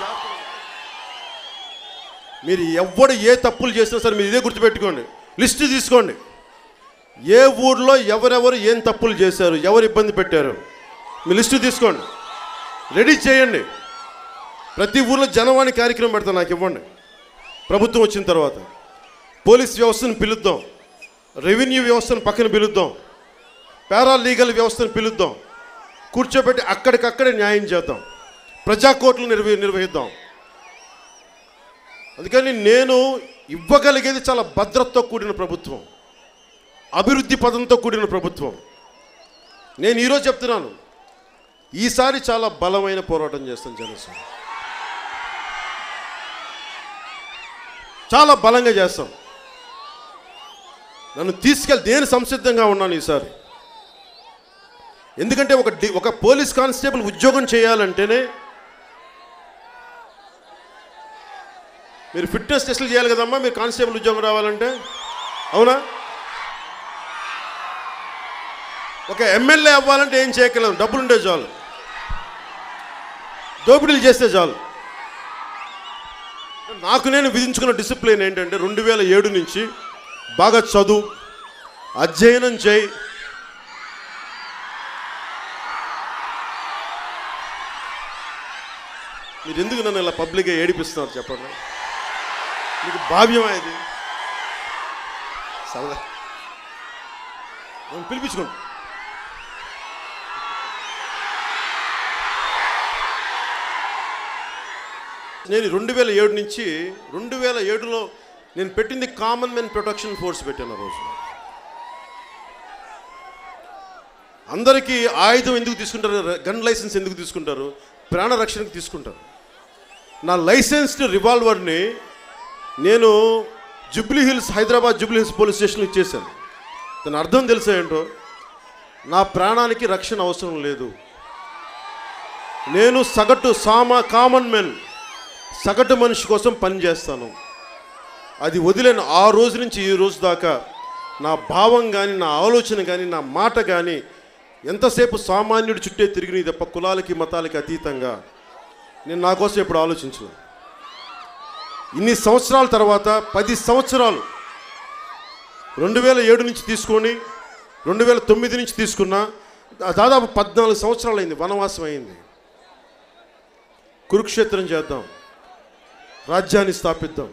మీరు ఎవడు ఏ తప్పులు చేసినా సరే మీరు ఇదే గుర్తుపెట్టుకోండి, లిస్టు తీసుకోండి. ఏ ఊర్లో ఎవరెవరు ఏం తప్పులు చేశారు, ఎవరు ఇబ్బంది పెట్టారు, మీ లిస్టు తీసుకోండి, రెడీ చేయండి. ప్రతి ఊర్లో జనవాణి కార్యక్రమం పెడతాను, నాకు ఇవ్వండి. ప్రభుత్వం వచ్చిన తర్వాత పోలీస్ వ్యవస్థను పిలుద్దాం, రెవెన్యూ వ్యవస్థను పక్కన పిలుద్దాం, పారాలీగల్ వ్యవస్థను పిలుద్దాం, కూర్చోబెట్టి అక్కడికక్కడే న్యాయం చేద్దాం, ప్రజాకోర్టులు నిర్వహిద్దాం. అందుకని నేను ఇవ్వగలిగేది చాలా భద్రతతో కూడిన ప్రభుత్వం, అభివృద్ధి పదంతో కూడిన ప్రభుత్వం. నేను ఈరోజు చెప్తున్నాను, ఈసారి చాలా బలమైన పోరాటం చేస్తాను. జనసేన చాలా బలంగా చేస్తాం. నన్ను తీసుకెళ్ళి నేను సంసిద్ధంగా ఉన్నాను ఈసారి. ఎందుకంటే ఒక పోలీస్ కానిస్టేబుల్ ఉద్యోగం చేయాలంటేనే మీరు ఫిట్నెస్ టెస్టులు చేయాలి కదమ్మా, మీరు కానిస్టేబుల్ ఉద్యోగం రావాలంటే, అవునా? ఒక ఎమ్మెల్యే అవ్వాలంటే ఏం చేయగలదు, డబ్బులుంటే చాలు, దోపిడీలు చేస్తే చాలు. నాకు నేను విధించుకున్న డిసిప్లిన్ ఏంటంటే 2007 నుంచి బాగా చదువు, అధ్యయనం చేయి, మీరు ఎందుకు నన్ను ఇలా పబ్లిక్గా ఏడిపిస్తున్నారు చెప్పండి? మీకు భావ్యమా ఇది? సరదా పిలిపించుకోండి. నేను 2007 నుంచి 2007లో నేను పెట్టింది కామన్ మెన్ ప్రొటెక్షన్ ఫోర్స్ పెట్టాను. రోజు అందరికీ ఆయుధం ఎందుకు తీసుకుంటారు, గన్ లైసెన్స్ ఎందుకు తీసుకుంటారు? ప్రాణ రక్షణకు తీసుకుంటారు. నా లైసెన్స్డ్ రివాల్వర్ని నేను హైదరాబాద్ జూబ్లీ హిల్స్ పోలీస్ స్టేషన్లో ఇచ్చేసాను. దాని అర్థం తెలుసా ఏంటో? నా ప్రాణానికి రక్షణ అవసరం లేదు. నేను కామన్ మెన్, సగటు మనిషి కోసం పనిచేస్తాను. అది వదిలేను. ఆ రోజు నుంచి ఈ రోజు దాకా నా భావం కానీ, నా ఆలోచన కానీ, నా మాట కానీ ఎంతసేపు సామాన్యుడి చుట్టే తిరిగి తప్ప కులాలకి మతాలకి అతీతంగా నేను నా కోసం ఎప్పుడు ఆలోచించను. ఇన్ని సంవత్సరాల తర్వాత 10 సంవత్సరాలు 2007 నుంచి తీసుకొని 2009 నుంచి తీసుకున్నా, దాదాపు 14 సంవత్సరాలు అయింది, వనవాసం అయింది. కురుక్షేత్రం చేద్దాం, రాజ్యాన్ని స్థాపిద్దాం,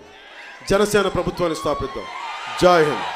జనసేన ప్రభుత్వాన్ని స్థాపిద్దాం. జై హింద్.